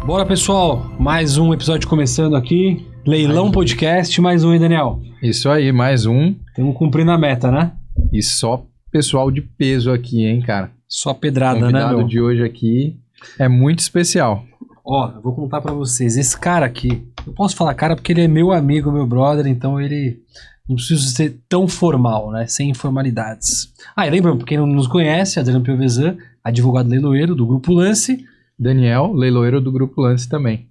Bora, pessoal, mais um episódio começando aqui, Leilão Podcast, mais um, hein, Daniel? Isso aí, mais um. Estamos cumprindo a meta, né? E só pessoal de peso aqui, hein, cara? Só pedrada, né, meu? O convidado meu? de hoje aqui é muito especial. Ó, eu vou contar pra vocês, esse cara aqui, eu posso falar cara porque ele é meu amigo, meu brother, então ele não precisa ser tão formal, né, sem informalidades. Ah, e lembrando, pra quem não nos conhece, Adriano Piovesan, advogado leiloeiro do Grupo Lance. Daniel, leiloeiro do Grupo Lance também.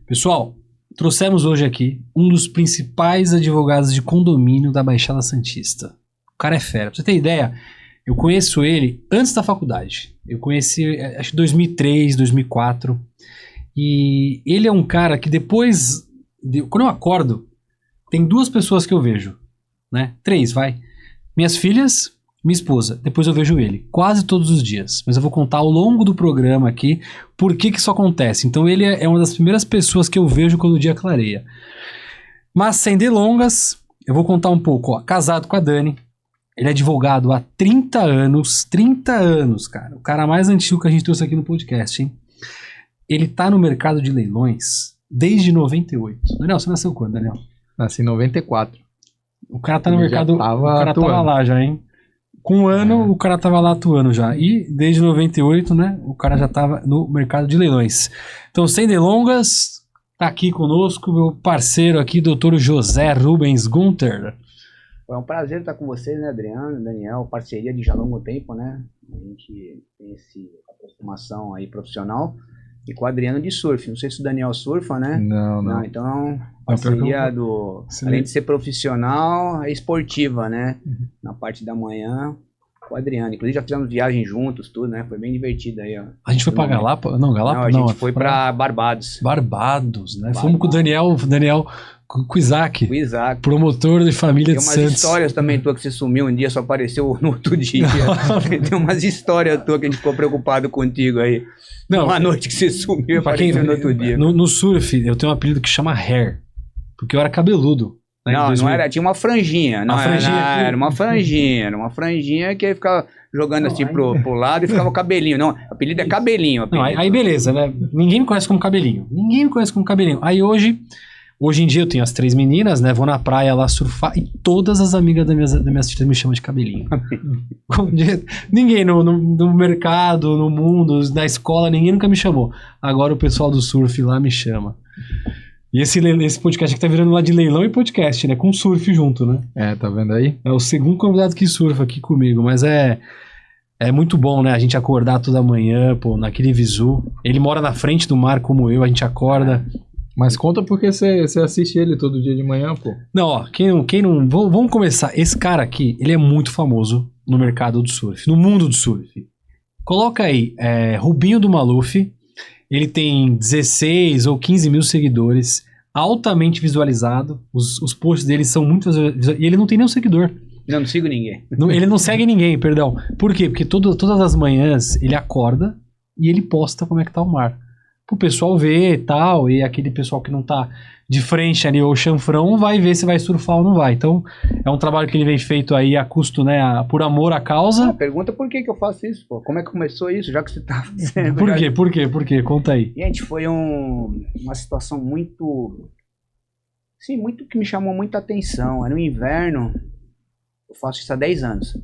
Pessoal, trouxemos hoje aqui um dos principais advogados de condomínio da Baixada Santista. O cara é fera, pra você ter ideia, eu conheço ele antes da faculdade. Eu conheci, acho que 2003, 2004. E ele é um cara que depois, quando eu acordo, tem duas pessoas que eu vejo, né? Três, vai. Minhas filhas, minha esposa. Depois eu vejo ele, quase todos os dias. Mas eu vou contar ao longo do programa aqui por que isso acontece. Então ele é uma das primeiras pessoas que eu vejo quando o dia clareia. Mas sem delongas, eu vou contar um pouco. Ó, casado com a Dani. Ele é advogado há 30 anos. 30 anos, cara. O cara mais antigo que a gente trouxe aqui no podcast, hein? Ele tá no mercado de leilões desde 98. Daniel, você nasceu quando, Daniel? Nasci em 94. O cara tá no mercado... O cara atuando. tava lá já, hein? Com um ano, o cara tava lá atuando já. E desde 98, né? O cara já tava no mercado de leilões. Então, sem delongas, tá aqui conosco meu parceiro aqui, doutor José Rubens Gunter. É um prazer estar com vocês, né, Adriano, Daniel, parceria de já longo tempo, né? A gente tem essa aproximação aí profissional. E com o Adriano de surf. Não sei se o Daniel surfa, né? Não. Então, parceria do... Além de ser profissional, é esportiva, né? Na parte da manhã, com o Adriano. Inclusive já fizemos viagem juntos, tudo, né? Foi bem divertido aí, ó. A gente foi pra Galápagos? Não, Galápagos não. A gente foi pra Barbados. Barbados, né? Fomos com o Daniel com o Isaac. O Isaac. Promotor de família de Santos. Tem umas histórias também tua que você sumiu um dia, só apareceu no outro dia. Tem umas histórias tuas que a gente ficou preocupado contigo aí. Não, uma noite que você sumiu e apareceu no outro dia. No surf, eu tenho um apelido que chama Hair, porque eu era cabeludo. Né, não era, tinha uma franjinha. Era uma franjinha que aí ficava jogando assim pro lado e ficava o cabelinho. Não, o apelido é cabelinho. Não, aí beleza, né? Ninguém me conhece como cabelinho. Aí hoje em dia eu tenho as 3 meninas, né? Vou na praia lá surfar e todas as amigas das minhas filhas me chamam de cabelinho. Ninguém no mercado, no mundo, na escola, ninguém nunca me chamou. Agora o pessoal do surf lá me chama. E esse podcast aqui tá virando lá de leilão e podcast, né? Com surf junto, né? É, tá vendo aí? É o segundo convidado que surfa aqui comigo, mas é muito bom, né? A gente acordar toda manhã, pô, naquele visu. Ele mora na frente do mar como eu, a gente acorda... Mas conta porque você assiste ele todo dia de manhã, pô. Não, ó, quem não... Vamos começar. Esse cara aqui, ele é muito famoso no mercado do surf, no mundo do surf. Coloca aí, Rubinho do Maluf, ele tem 16 ou 15 mil seguidores, altamente visualizado, os posts dele são muito visualizados, e ele não tem nenhum seguidor. Não sigo ninguém. Ele não segue ninguém, perdão. Por quê? Porque todas as manhãs ele acorda e ele posta como é que tá o mar. Pro pessoal ver e tal, e aquele pessoal que não tá de frente ali, ou chanfrão, vai ver se vai surfar ou não vai. Então, é um trabalho que ele vem feito aí a custo, né, por amor à causa. Pergunta por que eu faço isso, pô. Como é que começou isso, já que você tá fazendo? Por quê? Conta aí. Gente, foi uma situação muito... Sim, muito que me chamou muita atenção. Era um inverno, eu faço isso há 10 anos.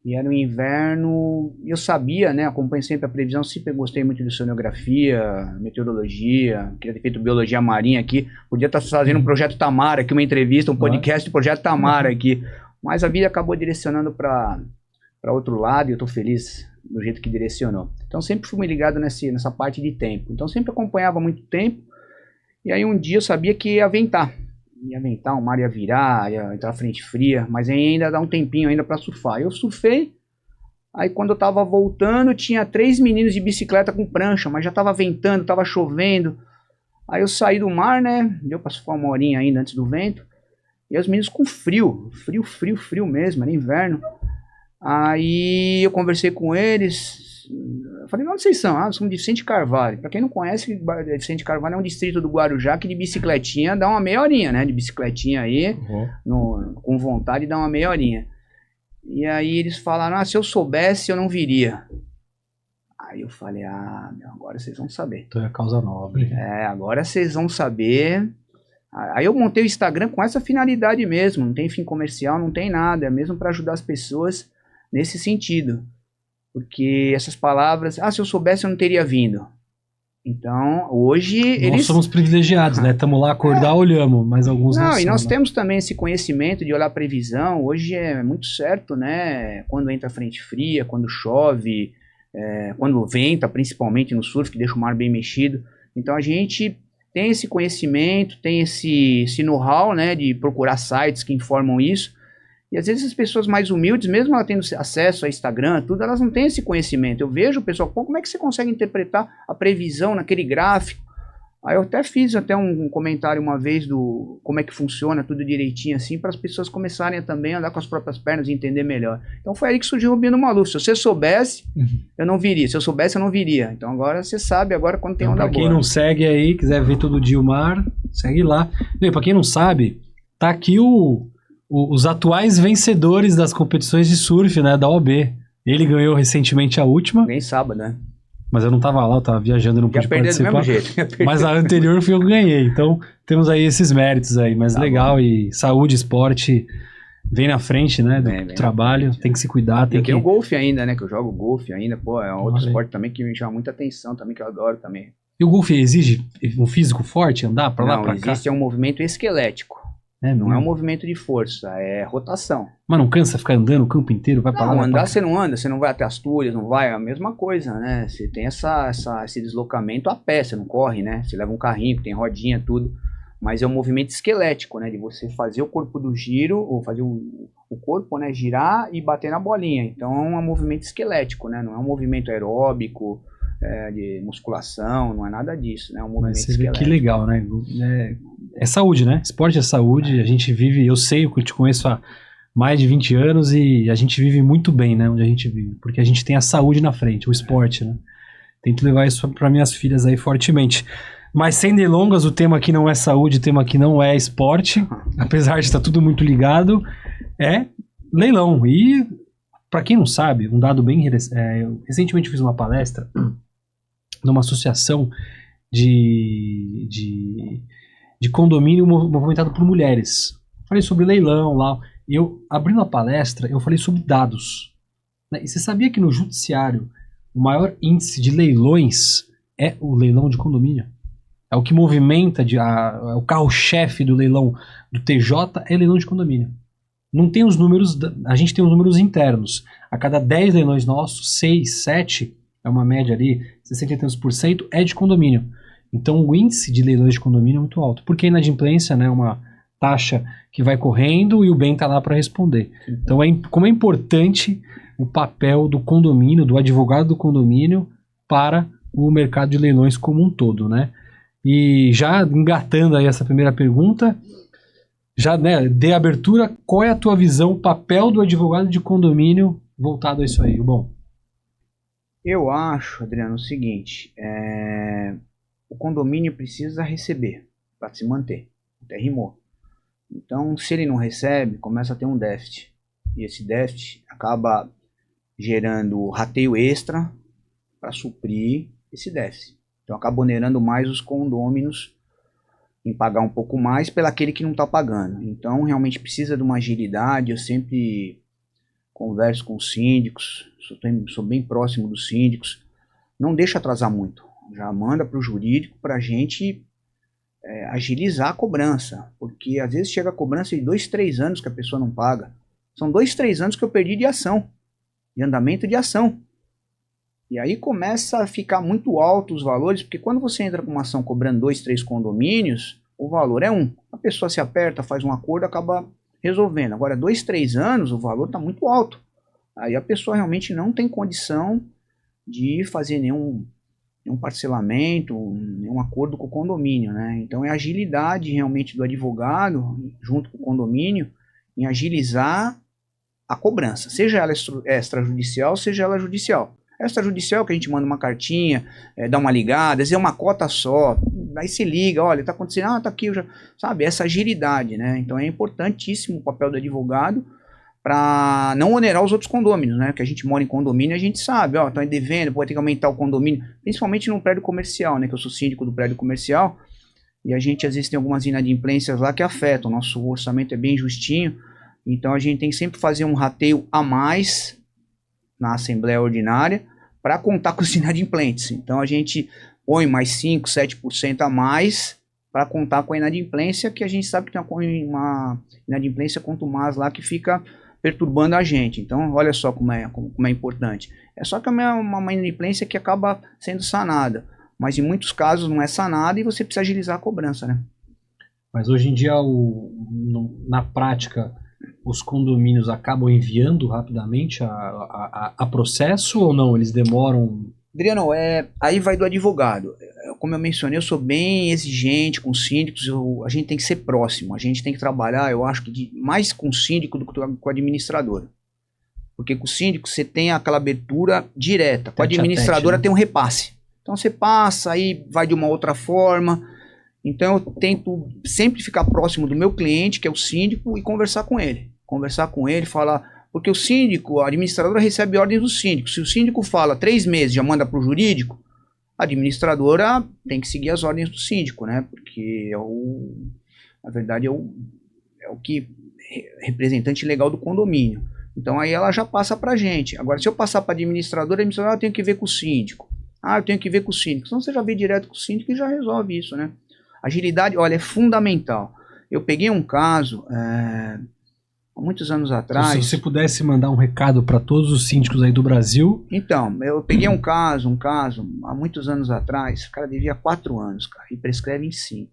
E era um inverno, eu sabia, né, acompanho sempre a previsão, sempre gostei muito de oceanografia, meteorologia, queria ter feito biologia marinha aqui, podia estar fazendo um projeto Tamara aqui, uma entrevista, um podcast do projeto Tamara aqui, mas a vida acabou direcionando para outro lado e eu estou feliz do jeito que direcionou. Então sempre fui ligado nessa parte de tempo, então sempre acompanhava muito tempo, e aí um dia eu sabia que ia ventar, o mar ia virar, ia entrar frente fria, mas ainda dá um tempinho ainda para surfar. Eu surfei, aí quando eu tava voltando, tinha 3 meninos de bicicleta com prancha, mas já tava ventando, tava chovendo. Aí eu saí do mar, né, deu para surfar uma horinha ainda antes do vento, e os meninos com frio mesmo, era inverno. Aí eu conversei com eles, eu falei, onde vocês são? Nós somos de Vicente Carvalho. Pra quem não conhece, Vicente Carvalho é um distrito do Guarujá que de bicicletinha dá uma meia horinha, né? De bicicletinha aí, com vontade dá uma meia horinha. E aí eles falaram, se eu soubesse eu não viria. Aí eu falei, meu, agora vocês vão saber. Então é causa nobre. Agora vocês vão saber. Aí eu montei o Instagram com essa finalidade mesmo, não tem fim comercial, não tem nada, é mesmo para ajudar as pessoas nesse sentido. Porque essas palavras, se eu soubesse eu não teria vindo. Então, hoje Nós somos privilegiados, né? Estamos lá, acordar, olhamos, mas alguns não são. E nós né? temos também esse conhecimento de olhar a previsão. Hoje é muito certo, né? Quando entra frente fria, quando chove, quando venta, principalmente no surf, que deixa o mar bem mexido. Então a gente tem esse conhecimento, tem esse know-how, né? De procurar sites que informam isso. E às vezes as pessoas mais humildes, mesmo ela tendo acesso a Instagram, tudo, elas não têm esse conhecimento. Eu vejo o pessoal, como é que você consegue interpretar a previsão naquele gráfico? Aí eu até fiz um comentário uma vez do como é que funciona tudo direitinho assim, para as pessoas começarem a também andar com as próprias pernas e entender melhor. Então foi aí que surgiu o Rubinho do Malu. Se você soubesse, eu não viria. Se eu soubesse, eu não viria. Então agora você sabe, agora quando tem onda boa. Pra quem não segue aí, quiser ver todo dia o mar, segue lá. Bem, pra quem não sabe, tá aqui os atuais vencedores das competições de surf, né, da OB. Ele ganhou recentemente a última. Nem sábado, né? Mas eu não tava lá, eu tava viajando, não pude participar. Do mesmo jeito. Mas a anterior foi eu que ganhei. Então, temos aí esses méritos aí. Mas legal, bom. E saúde, esporte, vem na frente, né, do trabalho. Tem que se cuidar. Tem o golfe ainda, né, que eu jogo golfe ainda. Pô, é um outro esporte também que me chama muita atenção, também que eu adoro também. E o golfe exige um físico forte, andar pra lá, pra cá? Não, existe um movimento esquelético. Não é um movimento de força, é rotação. Mas não cansa ficar andando o campo inteiro? Vai pra lá? Não, andar você não anda, você não vai até Astúrias, não vai, é a mesma coisa, né? Você tem esse deslocamento a pé, você não corre, né? Você leva um carrinho, tem rodinha, tudo. Mas é um movimento esquelético, né? De você fazer o corpo do giro, ou fazer o corpo, né? Girar e bater na bolinha. Então é um movimento esquelético, né? Não é um movimento aeróbico, de musculação, não é nada disso, né? É um movimento esquelético. Que legal, né? É saúde, né? Esporte é saúde, a gente vive, eu sei que eu te conheço há mais de 20 anos e a gente vive muito bem, né? Onde a gente vive, porque a gente tem a saúde na frente, o esporte, né? Tento levar isso para minhas filhas aí fortemente. Mas sem delongas, o tema aqui não é saúde, o tema aqui não é esporte, apesar de estar tudo muito ligado, é leilão. E, para quem não sabe, um dado bem... eu recentemente fiz uma palestra numa associação de condomínio movimentado por mulheres. Falei sobre leilão lá. Eu, abrindo a palestra, eu falei sobre dados. Né? E você sabia que no judiciário o maior índice de leilões é o leilão de condomínio? É o que movimenta, o carro-chefe do leilão do TJ é leilão de condomínio. Não tem os números, a gente tem os números internos. A cada 10 leilões nossos, 6, 7, é uma média ali, 60 e tantos % é de condomínio. Então o índice de leilões de condomínio é muito alto. Porque a inadimplência, né, é uma taxa que vai correndo e o bem está lá para responder. Então como é importante o papel do condomínio, do advogado do condomínio para o mercado de leilões como um todo, né? E já engatando aí essa primeira pergunta, já, né, dê abertura, qual é a tua visão, o papel do advogado de condomínio voltado a isso aí? Bom, eu acho, Adriano, o seguinte, o condomínio precisa receber para se manter, até rimou. Então, se ele não recebe, começa a ter um déficit. E esse déficit acaba gerando rateio extra para suprir esse déficit. Então, acaba onerando mais os condôminos em pagar um pouco mais pelo aquele que não está pagando. Então, realmente precisa de uma agilidade. Eu sempre converso com os síndicos, sou bem próximo dos síndicos. Não deixa atrasar muito. Já manda para o jurídico para a gente agilizar a cobrança. Porque às vezes chega a cobrança de 2, 3 anos que a pessoa não paga. São 2, 3 anos que eu perdi de ação, de andamento de ação. E aí começa a ficar muito alto os valores, porque quando você entra com uma ação cobrando 2, 3 condomínios, o valor é 1. A pessoa se aperta, faz um acordo, acaba resolvendo. Agora, 2, 3 anos, o valor está muito alto. Aí a pessoa realmente não tem condição de fazer nenhum parcelamento, nenhum acordo com o condomínio, né? Então é a agilidade realmente do advogado, junto com o condomínio, em agilizar a cobrança, seja ela extrajudicial, seja ela judicial. Extrajudicial que a gente manda uma cartinha, dá uma ligada, às vezes é uma cota só, aí você liga, olha, tá acontecendo, tá aqui, sabe, essa agilidade, né? Então é importantíssimo o papel do advogado para não onerar os outros condôminos, né? Que a gente mora em condomínio, a gente sabe, ó, estão devendo, pode ter que aumentar o condomínio, principalmente num prédio comercial, né? Que eu sou síndico do prédio comercial, e a gente às vezes tem algumas inadimplências lá que afetam, o nosso orçamento é bem justinho, então a gente tem que sempre fazer um rateio a mais na Assembleia Ordinária para contar com os inadimplentes. Então a gente põe mais 5, 7% a mais para contar com a inadimplência, que a gente sabe que tem uma inadimplência contumaz lá que fica perturbando a gente. Então, olha só como é importante. É só que é uma inadimplência que acaba sendo sanada, mas em muitos casos não é sanada e você precisa agilizar a cobrança, né? Mas hoje em dia, na prática, os condomínios acabam enviando rapidamente a processo ou não? Eles demoram? Adriano, aí vai do advogado. Como eu mencionei, eu sou bem exigente com os síndicos, a gente tem que ser próximo, a gente tem que trabalhar, eu acho que mais com o síndico do que com o administrador. Porque com o síndico você tem aquela abertura direta, com a administradora tem um repasse. Então você passa, aí vai de uma outra forma. Então eu tento sempre ficar próximo do meu cliente, que é o síndico, e conversar com ele. Falar... Porque o síndico, a administradora recebe ordens do síndico. Se o síndico fala 3 meses, já manda para o jurídico, a administradora tem que seguir as ordens do síndico, né? Porque na verdade é o que representante legal do condomínio. Então aí ela já passa para a gente. Agora, se eu passar para a administradora eu tenho que ver com o síndico. Eu tenho que ver com o síndico. Então você já vê direto com o síndico e já resolve isso, né? Agilidade, olha, é fundamental. Eu peguei um caso... há muitos anos atrás... Se você pudesse mandar um recado para todos os síndicos aí do Brasil... Então, eu peguei um caso, há muitos anos atrás, o cara devia 4 anos, cara, e prescreve em 5.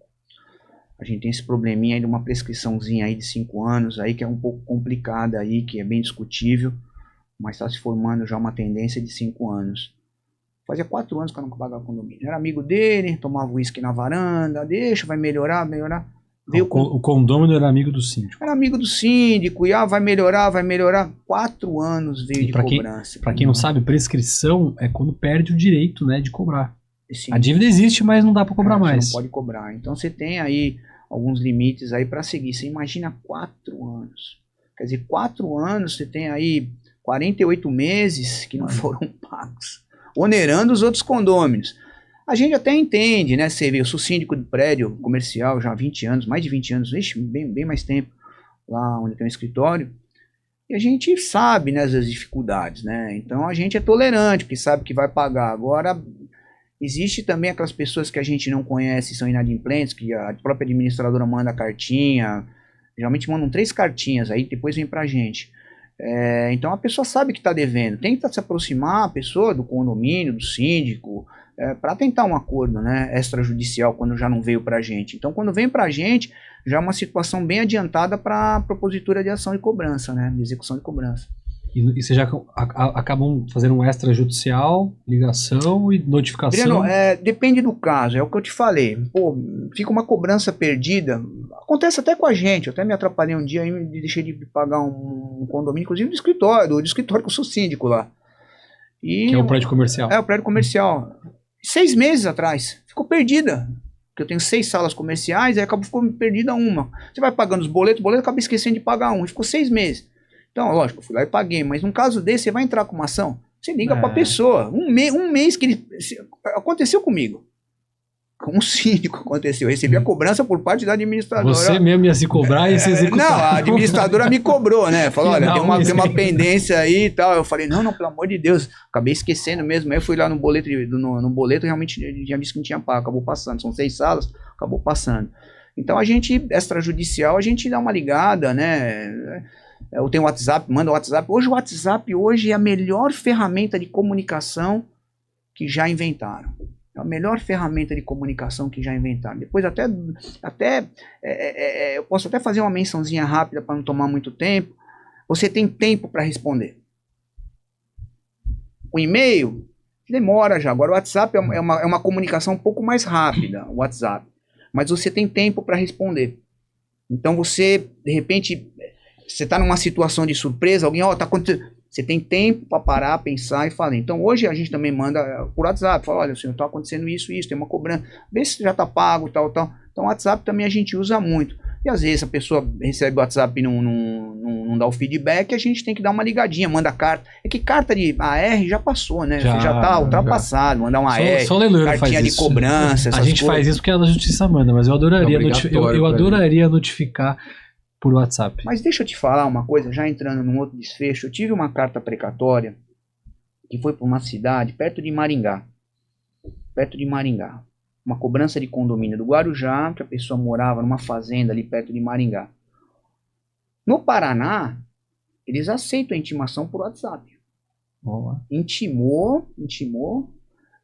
A gente tem esse probleminha aí de uma prescriçãozinha aí de 5 anos, aí que é um pouco complicada aí, que é bem discutível, mas está se formando já uma tendência de 5 anos. Fazia 4 anos que eu não pagava condomínio. Era amigo dele, tomava uísque na varanda, vai melhorar... O condômino era amigo do síndico. Era amigo do síndico, e vai melhorar. 4 anos veio de cobrança. Para quem não sabe, prescrição é quando perde o direito, né, de cobrar. Sim. A dívida existe, mas não dá para cobrar mais. Você não pode cobrar. Então você tem aí alguns limites aí para seguir. Você imagina 4 anos. Quer dizer, 4 anos você tem aí 48 meses que não foram pagos, onerando os outros condôminos. A gente até entende, né? Você vê, eu sou síndico de prédio comercial já há 20 anos, mais de 20 anos, bem mais tempo, lá onde tem um escritório. E a gente sabe, né, as dificuldades, né? Então a gente é tolerante, porque sabe que vai pagar. Agora, existe também aquelas pessoas que a gente não conhece, são inadimplentes, que a própria administradora manda cartinha, geralmente mandam 3 cartinhas, aí depois vem pra gente. Então a pessoa sabe que está devendo, tenta se aproximar a pessoa do condomínio, do síndico, para tentar um acordo, né, extrajudicial, quando já não veio para a gente. Então, quando vem para a gente, já é uma situação bem adiantada para a propositura de ação de cobrança, né, de execução de cobrança. E vocês já acabam fazendo um extrajudicial, ligação e notificação? Adriano, depende do caso, é o que eu te falei. Pô, fica uma cobrança perdida, acontece até com a gente. Eu até me atrapalhei um dia e deixei de pagar um condomínio, inclusive do escritório que eu sou síndico lá. Que é o prédio comercial. É, o prédio comercial. 6 meses atrás, ficou perdida. Porque eu tenho 6 salas comerciais, aí ficou perdida uma. Você vai pagando os boletos, acaba esquecendo de pagar um. Ficou 6 meses. Então, lógico, eu fui lá e paguei. Mas num caso desse, você vai entrar com uma ação, você liga pra pessoa. Um mês que ele... Aconteceu comigo. Com um síndico aconteceu. Eu recebi a cobrança por parte da administradora. Você mesmo ia se cobrar e se executar. Não, a administradora me cobrou, né? Falou, olha, tem uma pendência aí e tal. Eu falei, não, pelo amor de Deus. Acabei esquecendo mesmo. Aí eu fui lá no boleto, realmente tinha visto que não tinha pago. Acabou passando. São 6 salas, acabou passando. Então a gente, extrajudicial, a gente dá uma ligada, né? Eu tenho WhatsApp, manda o WhatsApp. Hoje o WhatsApp é a melhor ferramenta de comunicação que já inventaram. É a melhor ferramenta de comunicação que já inventaram. Depois eu posso até fazer uma mençãozinha rápida para não tomar muito tempo. Você tem tempo para responder. O e-mail demora já. Agora o WhatsApp é uma comunicação um pouco mais rápida, o WhatsApp. Mas você tem tempo para responder. Então você, de repente, você está numa situação de surpresa, alguém, tá acontecendo... Você tem tempo para parar, pensar e falar. Então, hoje a gente também manda por WhatsApp. Fala, olha, senhor, está acontecendo isso, tem uma cobrança. Vê se já está pago, tal. Então, o WhatsApp também a gente usa muito. E às vezes a pessoa recebe o WhatsApp e não dá o feedback, a gente tem que dar uma ligadinha, manda carta. É que carta de AR já passou, né? Já tá ultrapassado, mandar um AR, Só o leiloeiro cartinha faz de isso. cobrança, essas A gente coisas. faz isso porque a justiça manda, mas eu adoraria, É obrigatório eu pra adoraria notificar por WhatsApp. Mas deixa eu te falar uma coisa, já entrando num outro desfecho, eu tive uma carta precatória que foi para uma cidade perto de Maringá. Uma cobrança de condomínio do Guarujá, que a pessoa morava numa fazenda ali perto de Maringá. No Paraná, eles aceitam a intimação por WhatsApp. Vamos lá. Intimou,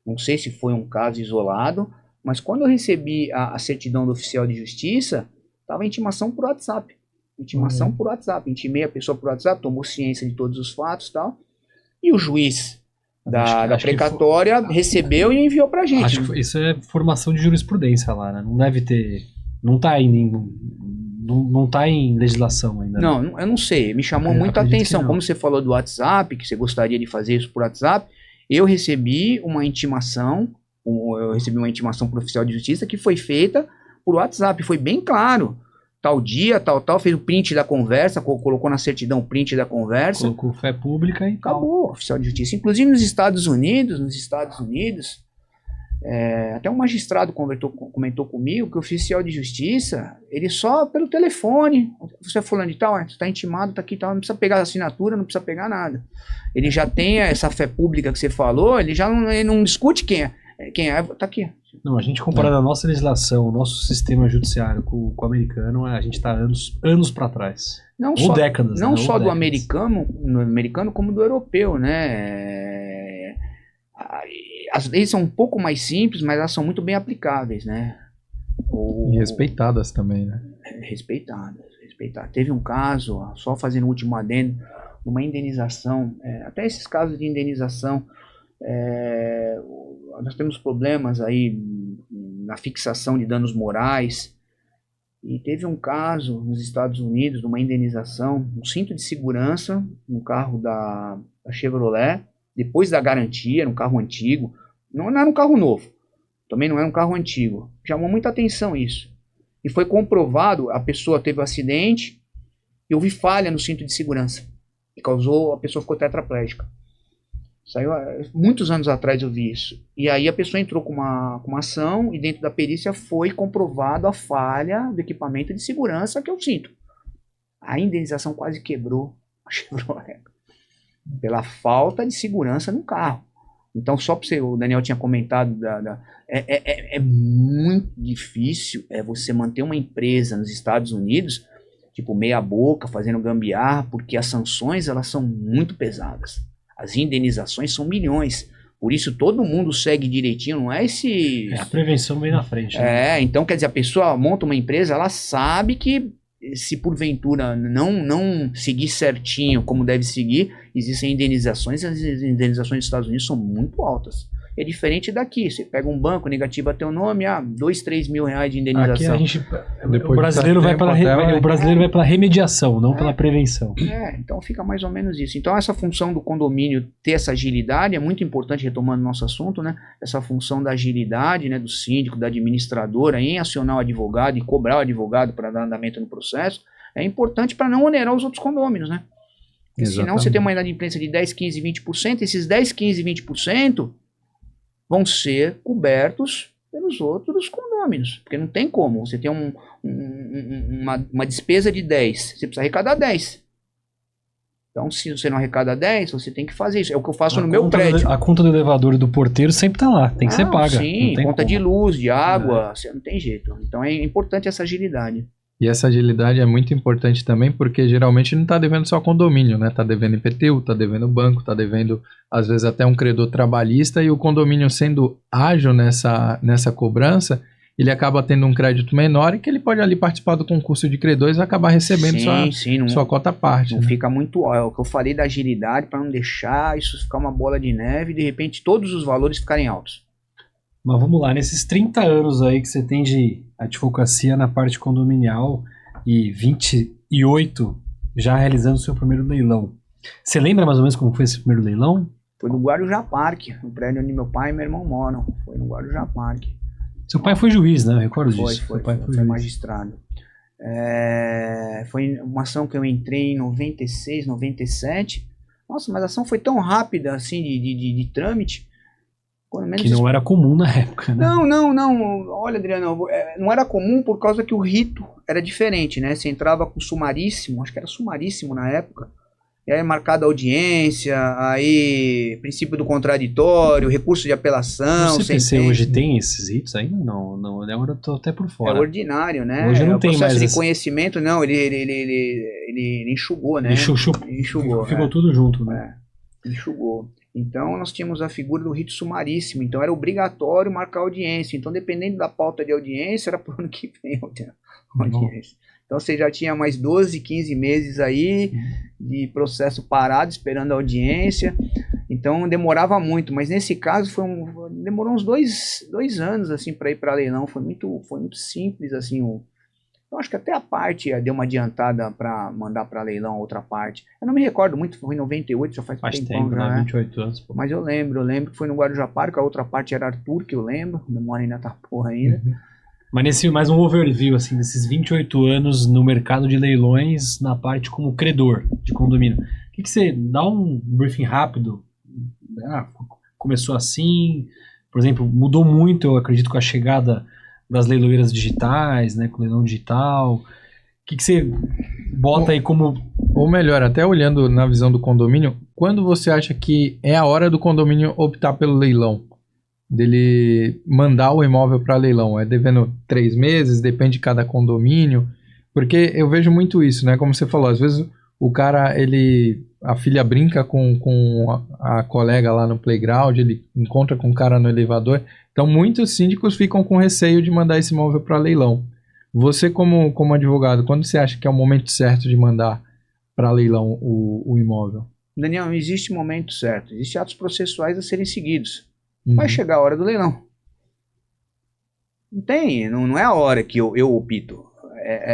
não sei se foi um caso isolado, mas quando eu recebi a certidão do oficial de justiça, estava intimação por WhatsApp. Intimei a pessoa por WhatsApp, tomou ciência de todos os fatos e tal, e o juiz da Acho que precatória recebeu e enviou pra gente. Acho que isso é formação de jurisprudência lá, né? Não deve ter. Não tá em legislação ainda. Não, eu não sei. Me chamou muita atenção. Como você falou do WhatsApp, que você gostaria de fazer isso por WhatsApp, eu recebi uma intimação pro oficial de justiça que foi feita por WhatsApp. Foi bem claro. Tal dia, tal, fez o print da conversa, colocou na certidão o print da conversa. Colocou fé pública e acabou, oficial de justiça. Inclusive nos Estados Unidos, até um magistrado comentou comigo que o oficial de justiça, ele só pelo telefone, você é fulano de tal, você está intimado, tá aqui, tal, não precisa pegar a assinatura, não precisa pegar nada. Ele já tem essa fé pública que você falou, ele não discute quem é, tá aqui. Não, a gente comparado a nossa legislação, o nosso sistema judiciário com o americano, a gente está anos para trás. Décadas. Não só do americano, como do europeu, né? As leis são um pouco mais simples, mas elas são muito bem aplicáveis, né? E respeitadas também, né? Respeitadas. Teve um caso, só fazendo o último adendo, uma indenização, até esses casos de indenização, nós temos problemas aí na fixação de danos morais, e teve um caso nos Estados Unidos, de uma indenização, um cinto de segurança no carro da Chevrolet, depois da garantia, era um carro antigo, não era um carro novo, também não era um carro antigo, chamou muita atenção isso, e foi comprovado, a pessoa teve um acidente, e houve falha no cinto de segurança, que causou, a pessoa ficou tetraplégica. Saiu muitos anos atrás, eu vi isso. E aí a pessoa entrou com uma ação e dentro da perícia foi comprovado a falha do equipamento de segurança, que é o cinto. A indenização quase quebrou a Chevrolet pela falta de segurança no carro. Então, só para você, o Daniel tinha comentado, é muito difícil você manter uma empresa nos Estados Unidos, tipo meia boca, fazendo gambiarra, porque as sanções elas são muito pesadas. As indenizações são milhões. Por isso todo mundo segue direitinho, não é esse... a prevenção vem na frente. Né? Então quer dizer, a pessoa monta uma empresa, ela sabe que se porventura não seguir certinho como deve seguir, existem indenizações, as indenizações dos Estados Unidos são muito altas. É diferente daqui, você pega um banco, negativa teu nome, 2, 3 mil reais de indenização. Aqui o brasileiro vai pela remediação, não pela prevenção. Então fica mais ou menos isso. Então essa função do condomínio ter essa agilidade é muito importante, retomando nosso assunto, né? Essa função da agilidade, né, do síndico, da administradora em acionar o advogado e cobrar o advogado para dar andamento no processo, é importante para não onerar os outros condôminos, né? Senão você tem uma inadimplência de 10, 15, 20%, esses 10, 15, 20% vão ser cobertos pelos outros condôminos, porque não tem como, você tem uma despesa de 10, você precisa arrecadar 10. Então, se você não arrecada 10, você tem que fazer isso. É o que eu faço no meu prédio. A conta do elevador e do porteiro sempre está lá, tem que ser paga. Sim, conta de luz, de água, você não tem jeito. Então, é importante essa agilidade. E essa agilidade é muito importante também, porque geralmente não está devendo só condomínio, né? Está devendo IPTU, está devendo banco, está devendo, às vezes, até um credor trabalhista, e o condomínio sendo ágil nessa cobrança, ele acaba tendo um crédito menor e que ele pode ali participar do concurso de credores e acabar recebendo sua cota parte. Não fica muito... É o que eu falei da agilidade, para não deixar isso ficar uma bola de neve e, de repente, todos os valores ficarem altos. Mas vamos lá, nesses 30 anos aí que você tem de advocacia na parte condominial e 28 já realizando o seu primeiro leilão. Você lembra mais ou menos como foi esse primeiro leilão? Foi no Guarujá Parque, no prédio onde meu pai e meu irmão moram. Foi no Guarujá Parque. Seu pai foi juiz, né? Eu recordo disso. Foi magistrado. Foi uma ação que eu entrei em 96, 97. Nossa, mas a ação foi tão rápida, assim, de trâmite. Quando menos Que não era comum na época, né? Não. Olha, Adriano, não era comum por causa que o rito era diferente, né? Você entrava com sumaríssimo, acho que era sumaríssimo na época. E aí marcada audiência, aí princípio do contraditório, recurso de apelação, O CPC sentença. hoje tem esses ritos ainda? Não, agora eu tô até por É fora. ordinário, né? Hoje não o tem processo mais de esse- conhecimento, não, ele enxugou, né? Enxugou, Ficou tudo junto, né? enxugou. Então nós tínhamos a figura do rito sumaríssimo, então era obrigatório marcar audiência. Então, dependendo da pauta de audiência, era pro ano que vem a audiência. Então você já tinha mais 12, 15 meses aí de processo parado, esperando a audiência. Então demorava muito, mas nesse caso demorou uns dois anos assim para ir para leilão. Foi muito simples assim. Eu acho que até a parte deu uma adiantada para mandar para leilão a outra parte. Eu não me recordo muito, foi em 98, já faz Faz tempão tempo, já, né? né? 28 anos, pô. Mas eu lembro que foi no Guarujá Parque, a outra parte era Arthur, que eu lembro. Memória ainda tá porra ainda. Mas mais um overview, assim, desses 28 anos no mercado de leilões, na parte como credor de condomínio. O que você dá um briefing rápido? Começou assim, por exemplo, mudou muito, eu acredito, com a chegada das leiloeiras digitais, né, com o leilão digital. O que você bota aí como... Ou melhor, até olhando na visão do condomínio, quando você acha que é a hora do condomínio optar pelo leilão? Dele mandar o imóvel para leilão? É devendo 3 meses? Depende de cada condomínio? Porque eu vejo muito isso, né? Como você falou, às vezes o cara, a filha brinca com a colega lá no playground, ele encontra com o cara no elevador. Então muitos síndicos ficam com receio de mandar esse imóvel para leilão. Você como advogado, quando você acha que é o momento certo de mandar para leilão o imóvel? Daniel, não existe momento certo. Existem atos processuais a serem seguidos. Vai chegar a hora do leilão. Não é a hora que eu opto.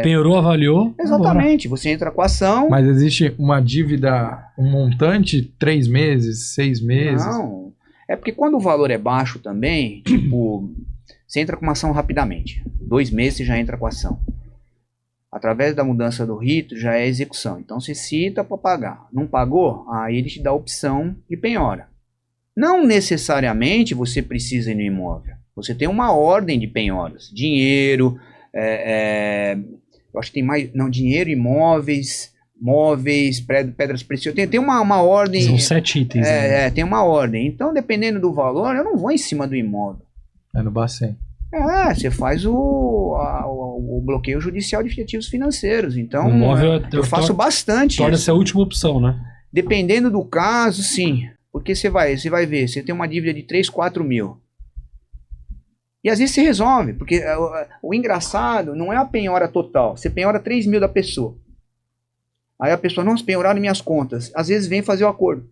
Penhorou, avaliou. Exatamente, você entra com a ação. Mas existe uma dívida, um montante, 3 meses, 6 meses? Não, é porque quando o valor é baixo também, tipo, você entra com uma ação rapidamente. 2 meses você já entra com a ação. Através da mudança do rito já é execução. Então você cita para pagar. Não pagou? Aí ele te dá a opção de penhora. Não necessariamente você precisa ir no imóvel. Você tem uma ordem de penhoras. Dinheiro, eu acho que tem mais... Não, dinheiro, imóveis, móveis, pedras preciosas. Tem uma ordem... São 7 itens. Né? Tem uma ordem. Então, dependendo do valor, eu não vou em cima do imóvel. É no Bacen. Você faz o bloqueio judicial de ativos financeiros. Então, O imóvel eu faço bastante. Torna-se a última opção, né? Dependendo do caso, sim. Porque você vai ver, você tem uma dívida de 3, 4 mil. E às vezes se resolve, porque o engraçado não é a penhora total. Você penhora 3 mil da pessoa. Aí a pessoa, não, se penhoraram minhas contas. Às vezes vem fazer o acordo.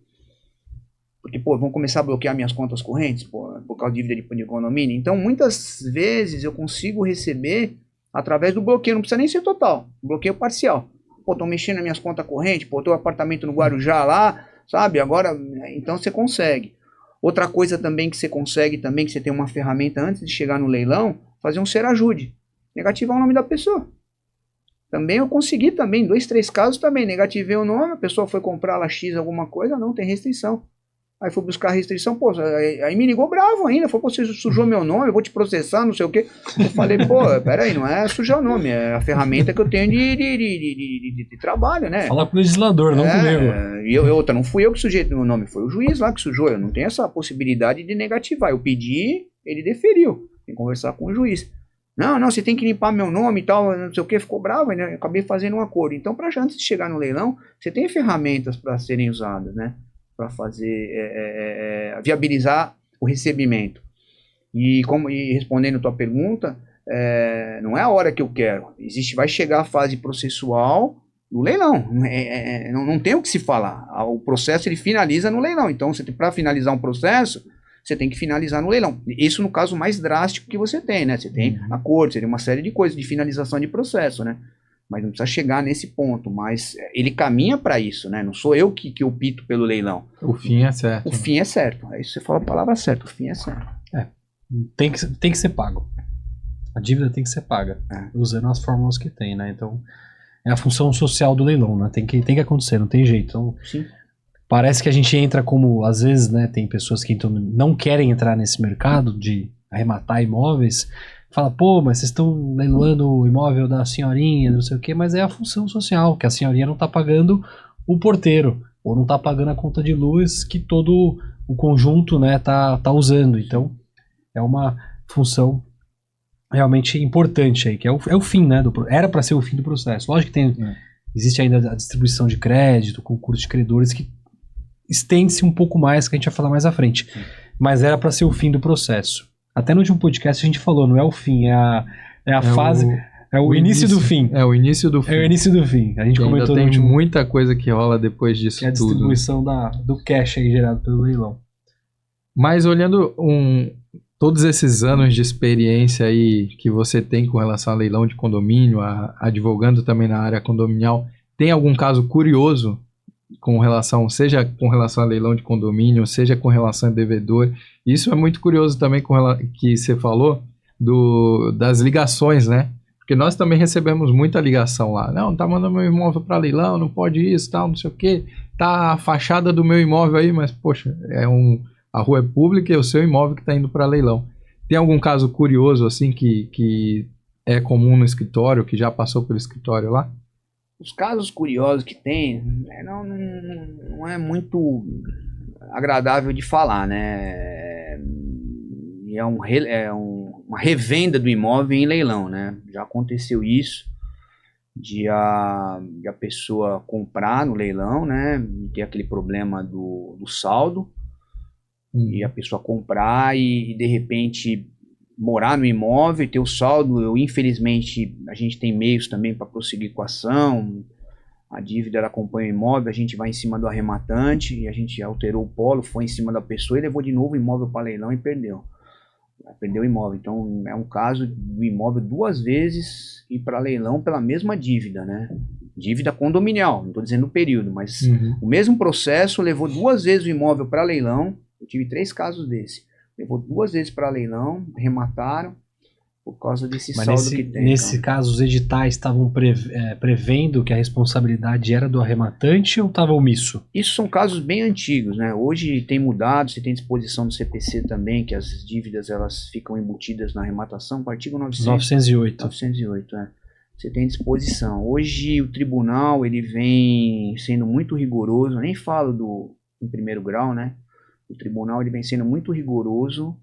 Porque, vão começar a bloquear minhas contas correntes, por causa de dívida de condomínio. Então, muitas vezes eu consigo receber através do bloqueio, não precisa nem ser total, bloqueio parcial. Estão mexendo nas minhas contas correntes, tem um apartamento no Guarujá lá, sabe? Agora, então você consegue. Outra coisa também que você consegue, também que você tem uma ferramenta antes de chegar no leilão, fazer um serajude, negativar o nome da pessoa. Também eu consegui também, 2, 3 casos também, negativei o nome, a pessoa foi comprar lá X alguma coisa, não, tem restrição. Aí foi buscar restrição, aí me ligou bravo ainda, falou, você sujou meu nome, eu vou te processar, não sei o quê. Eu falei, peraí, não é sujar o nome, é a ferramenta que eu tenho de trabalho, né? Fala com o legislador, não comigo. E outra, não fui eu que sujei meu nome, foi o juiz lá que sujou, eu não tenho essa possibilidade de negativar. Eu pedi, ele deferiu, tem que conversar com o juiz. Não, você tem que limpar meu nome e tal, não sei o que, ficou bravo, né? Eu acabei fazendo um acordo. Então, antes de chegar no leilão, você tem ferramentas para serem usadas, né? Para fazer, viabilizar o recebimento. E respondendo a tua pergunta, não é a hora que eu quero. Vai chegar a fase processual no leilão. Não tem o que se falar. O processo ele finaliza no leilão. Então, para finalizar um processo, você tem que finalizar no leilão. Isso no caso mais drástico que você tem, né? Você tem acordo, seria uma série de coisas de finalização de processo, né? Mas não precisa chegar nesse ponto, mas ele caminha para isso, né? Não sou eu que opto pelo leilão. O fim é certo. O fim é certo. Aí você fala a palavra certa, o fim é certo. Tem que ser pago. A dívida tem que ser paga, usando as fórmulas que tem, né? Então, é a função social do leilão, né? Tem que acontecer, não tem jeito. Então, Sim. parece que a gente entra como, às vezes, né? Tem pessoas que então, não querem entrar nesse mercado de arrematar imóveis. Fala, pô, mas vocês estão leiloando o imóvel da senhorinha, não sei o quê, mas é a função social, que a senhorinha não tá pagando o porteiro, ou não tá pagando a conta de luz que todo o conjunto, né, tá usando. Então, é uma função realmente importante aí, que é o fim, né? Era para ser o fim do processo. Lógico que existe ainda a distribuição de crédito, concurso de credores, que estende-se um pouco mais, que a gente vai falar mais à frente. Mas era para ser o fim do processo. Até no último podcast a gente falou, não é o fim, é a fase... É o início do fim. É o início do fim. É o início do fim. A gente comentou ainda tem último, muita coisa que rola depois disso que é a tudo. distribuição do cash aí gerado pelo leilão. Mas olhando todos esses anos de experiência aí que você tem com relação a leilão de condomínio, advogando também na área condominial, tem algum caso curioso com relação, seja com relação a leilão de condomínio, seja com relação a devedor? Isso é muito curioso também que você falou das ligações, né? Porque nós também recebemos muita ligação lá. Não, tá mandando meu imóvel para leilão, não pode isso, tal, não sei o quê. Tá a fachada do meu imóvel aí, mas, poxa, a rua é pública e é o seu imóvel que está indo para leilão. Tem algum caso curioso, assim, que é comum no escritório, que já passou pelo escritório lá? Os casos curiosos que tem, não é muito agradável de falar, né? Uma revenda do imóvel em leilão, né? Já aconteceu isso, de a pessoa comprar no leilão, né? E ter aquele problema do saldo, e a pessoa comprar e de repente morar no imóvel e ter o saldo. Infelizmente, a gente tem meios também para prosseguir com a ação. A dívida ela acompanha o imóvel, a gente vai em cima do arrematante, e a gente alterou o polo, foi em cima da pessoa e levou de novo o imóvel para leilão e perdeu. Perdeu o imóvel. Então é um caso do imóvel 2 vezes ir para leilão pela mesma dívida, né? Dívida condominial, não estou dizendo o período, mas o mesmo processo levou 2 vezes o imóvel para leilão. Eu tive 3 casos desse. Levou 2 vezes para leilão, arremataram por causa desse saldo que tem. Nesse caso, os editais estavam prevendo que a responsabilidade era do arrematante ou estava omisso? Isso são casos bem antigos, né? Hoje tem mudado, você tem disposição do CPC também, que as dívidas elas ficam embutidas na arrematação, com o artigo 908. 908, é. Você tem disposição. Hoje o tribunal ele vem sendo muito rigoroso, eu nem falo em primeiro grau, né? O tribunal ele vem sendo muito rigoroso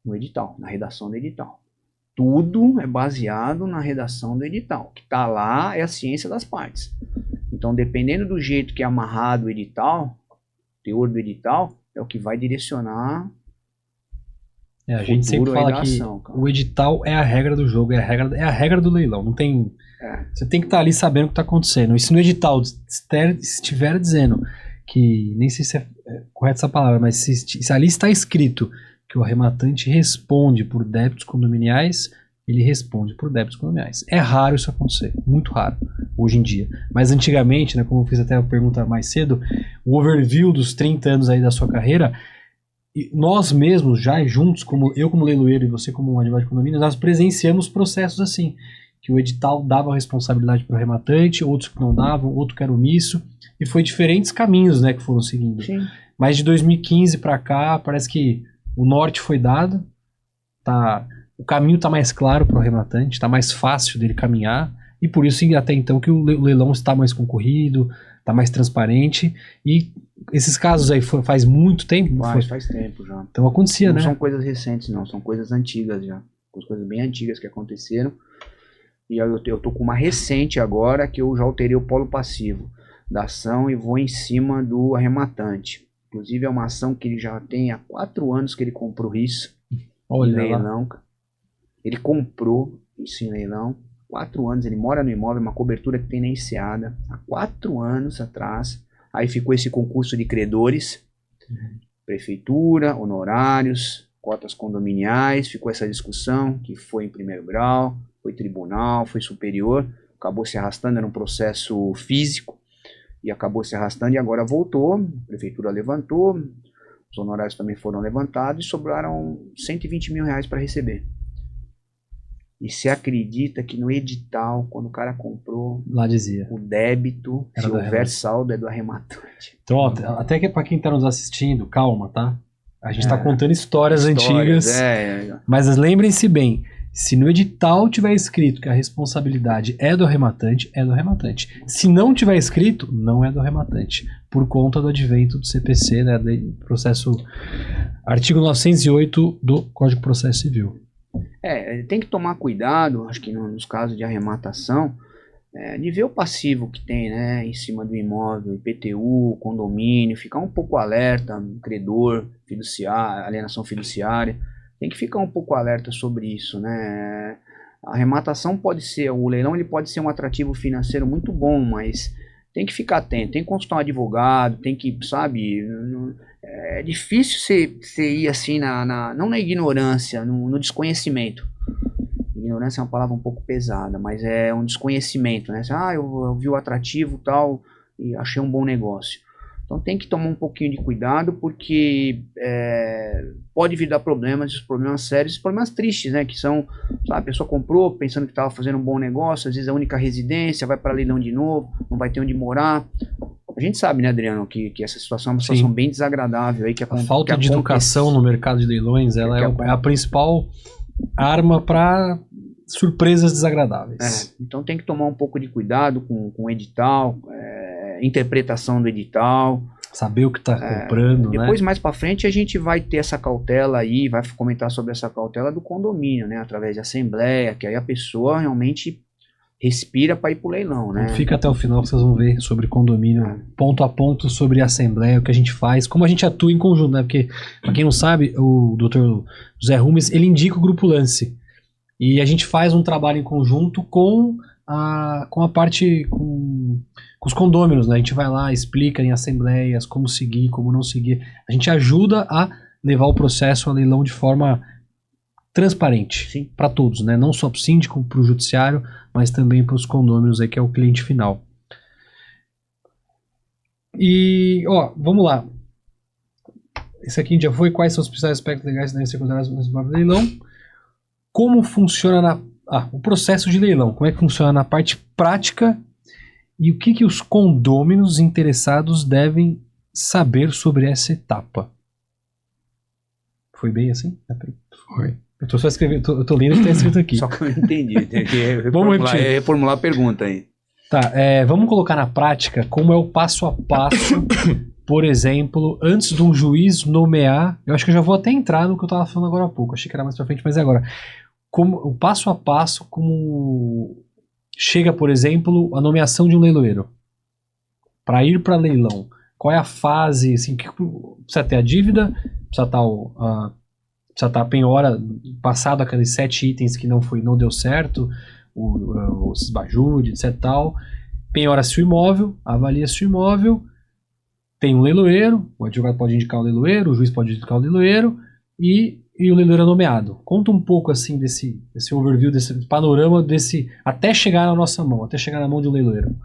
no edital, na redação do edital. Tudo é baseado na redação do edital. O que está lá é a ciência das partes. Então, dependendo do jeito que é amarrado o edital, o teor do edital, é o que vai direcionar a gente sempre fala que o edital é a regra do jogo, é a regra do leilão. Não tem, você tem que estar ali sabendo o que está acontecendo. E se no edital estiver dizendo que, nem sei se é correta essa palavra, mas se ali está escrito que o arrematante responde por débitos condominiais, ele responde por débitos condominiais. É raro isso acontecer, muito raro, hoje em dia. Mas antigamente, né, como eu fiz até a pergunta mais cedo, o overview dos 30 anos aí da sua carreira, nós mesmos, já juntos, eu como leiloeiro e você como advogado de condomínio, nós presenciamos processos assim, que o edital dava a responsabilidade para o arrematante, outros que não davam, outro que era omisso, e foi diferentes caminhos, né, que foram seguindo. Sim. Mas de 2015 para cá, parece que o norte foi dado, o caminho está mais claro para o arrematante, está mais fácil dele caminhar, e por isso até então que o leilão está mais concorrido, está mais transparente, e esses casos aí faz muito tempo? Faz tempo já. Então acontecia, né? Não são coisas recentes não, são coisas antigas já, coisas bem antigas que aconteceram, e eu tô com uma recente agora, que eu já alterei o polo passivo da ação e vou em cima do arrematante. Inclusive é uma ação que ele já tem há 4 anos que ele comprou isso. Olha em leilão. Ele comprou isso em leilão. 4 anos, ele mora no imóvel, uma cobertura que tem na enseada. Há 4 anos atrás. Aí ficou esse concurso de credores. Prefeitura, honorários, cotas condominiais. Ficou essa discussão que foi em primeiro grau, foi tribunal, foi superior. Acabou se arrastando, era um processo físico. E acabou se arrastando e agora voltou, a prefeitura levantou, os honorários também foram levantados e sobraram R$120 mil para receber. E se acredita que no edital, quando o cara comprou, Lá dizia. o débito, Era se do houver arrematante. saldo, é do arrematante. Então, ó, até que pra quem tá nos assistindo, calma, tá? A gente tá É. contando histórias antigas. Mas lembrem-se bem, se no edital tiver escrito que a responsabilidade é do arrematante, é do arrematante. Se não tiver escrito, não é do arrematante. Por conta do advento do CPC, né, do processo artigo 908 do Código de Processo Civil. Tem que tomar cuidado, acho que nos casos de arrematação, de ver o passivo que tem, né, em cima do imóvel, IPTU, condomínio, ficar um pouco alerta, credor, fiduciário, alienação fiduciária, tem que ficar um pouco alerta sobre isso, né. A arrematação pode ser, o leilão ele pode ser um atrativo financeiro muito bom, mas tem que ficar atento, tem que consultar um advogado, tem que, sabe, é difícil você ir assim, não na ignorância, no desconhecimento. Ignorância é uma palavra um pouco pesada, mas é um desconhecimento, né? Eu vi o atrativo tal e achei um bom negócio. Então tem que tomar um pouquinho de cuidado, porque pode vir dar problemas, problemas sérios, problemas tristes, né? Que são, sabe, a pessoa comprou pensando que estava fazendo um bom negócio, às vezes é a única residência, vai para leilão de novo, não vai ter onde morar. A gente sabe, né, Adriano, que essa situação é uma situação bem desagradável. Aí, a falta de educação no mercado de leilões, ela é a principal arma para surpresas desagradáveis. Então tem que tomar um pouco de cuidado com o edital, interpretação do edital. Saber o que está comprando, depois, né? mais para frente, a gente vai ter essa cautela aí, vai comentar sobre essa cautela do condomínio, né? Através de assembleia, que aí a pessoa realmente respira para ir pro leilão, né? Fica até o final que vocês vão ver sobre condomínio, ponto a ponto, sobre assembleia, o que a gente faz, como a gente atua em conjunto, né? Porque, para quem não sabe, o Dr. José Rumes, ele indica o Grupo Lance. E a gente faz um trabalho em conjunto com a parte, com os condôminos, né? A gente vai lá, explica em assembleias como seguir, como não seguir. A gente ajuda a levar o processo a leilão de forma transparente para todos, né? Não só para o síndico, para o judiciário, mas também para os condôminos aí, que é o cliente final. E, vamos lá. Esse aqui já foi. Quais são os principais aspectos legais da secundária do leilão? Como funciona o processo de leilão? Como é que funciona na parte prática? E o que os condôminos interessados devem saber sobre essa etapa? Foi bem assim? Foi. Eu tô só escrevendo, eu tô lendo o que está escrito aqui. Só que eu não entendi. Tem que Vamos reformular a pergunta aí. Tá, vamos colocar na prática como é o passo a passo, por exemplo, antes de um juiz nomear. Eu acho que eu já vou até entrar no que eu estava falando agora há pouco. Achei que era mais pra frente, mas é agora. Como o passo a passo, como chega, por exemplo, a nomeação de um leiloeiro para ir para leilão. Qual é a fase? Assim, que precisa ter a dívida, precisa estar a penhora, passado aqueles 7 itens que não deu certo, o esbajure, etc. Tal. Penhora-se o imóvel, avalia-se o imóvel, tem um leiloeiro, o advogado pode indicar o leiloeiro, o juiz pode indicar o leiloeiro e o leiloeiro é nomeado. Conta um pouco assim desse overview, desse panorama, até chegar na nossa mão, até chegar na mão de um leiloeiro.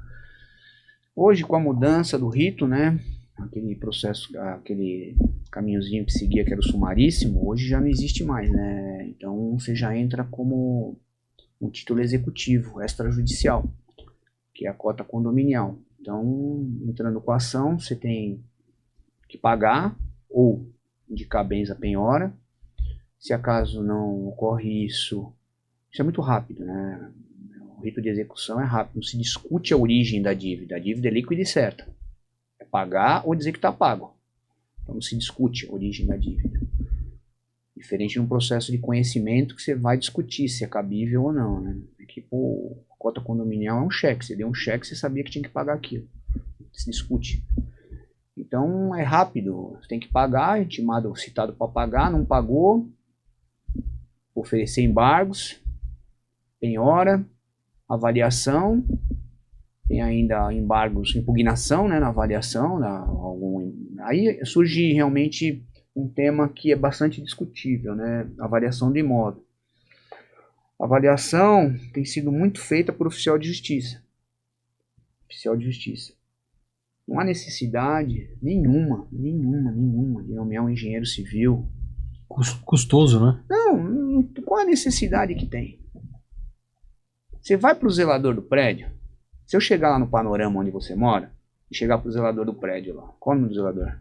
Hoje, com a mudança do rito, né, aquele processo, aquele caminhozinho que seguia, que era o sumaríssimo, hoje já não existe mais, né? Então você já entra como um título executivo extrajudicial, que é a cota condominial. Então, entrando com a ação, você tem que pagar ou indicar bens à penhora. Se acaso não ocorre isso é muito rápido, né? O rito de execução é rápido, não se discute a origem da dívida. A dívida é líquida e certa. É pagar ou dizer que está pago. Então não se discute a origem da dívida. Diferente de um processo de conhecimento que você vai discutir se é cabível ou não, né? Aqui, a cota condominial é um cheque. Você deu um cheque, você sabia que tinha que pagar aquilo. Se discute. Então é rápido. Você tem que pagar, é intimado, citado para pagar, não pagou. Oferecer embargos, penhora, avaliação, tem ainda embargos, impugnação, né, na avaliação, aí surge realmente um tema que é bastante discutível, né, avaliação do imóvel. A avaliação tem sido muito feita por oficial de justiça. Não há necessidade nenhuma de nomear um engenheiro civil. Custoso, né? Não, qual a necessidade que tem? Você vai pro zelador do prédio, se eu chegar lá no Panorama onde você mora, e chegar pro zelador do prédio lá, qual é o nome do zelador?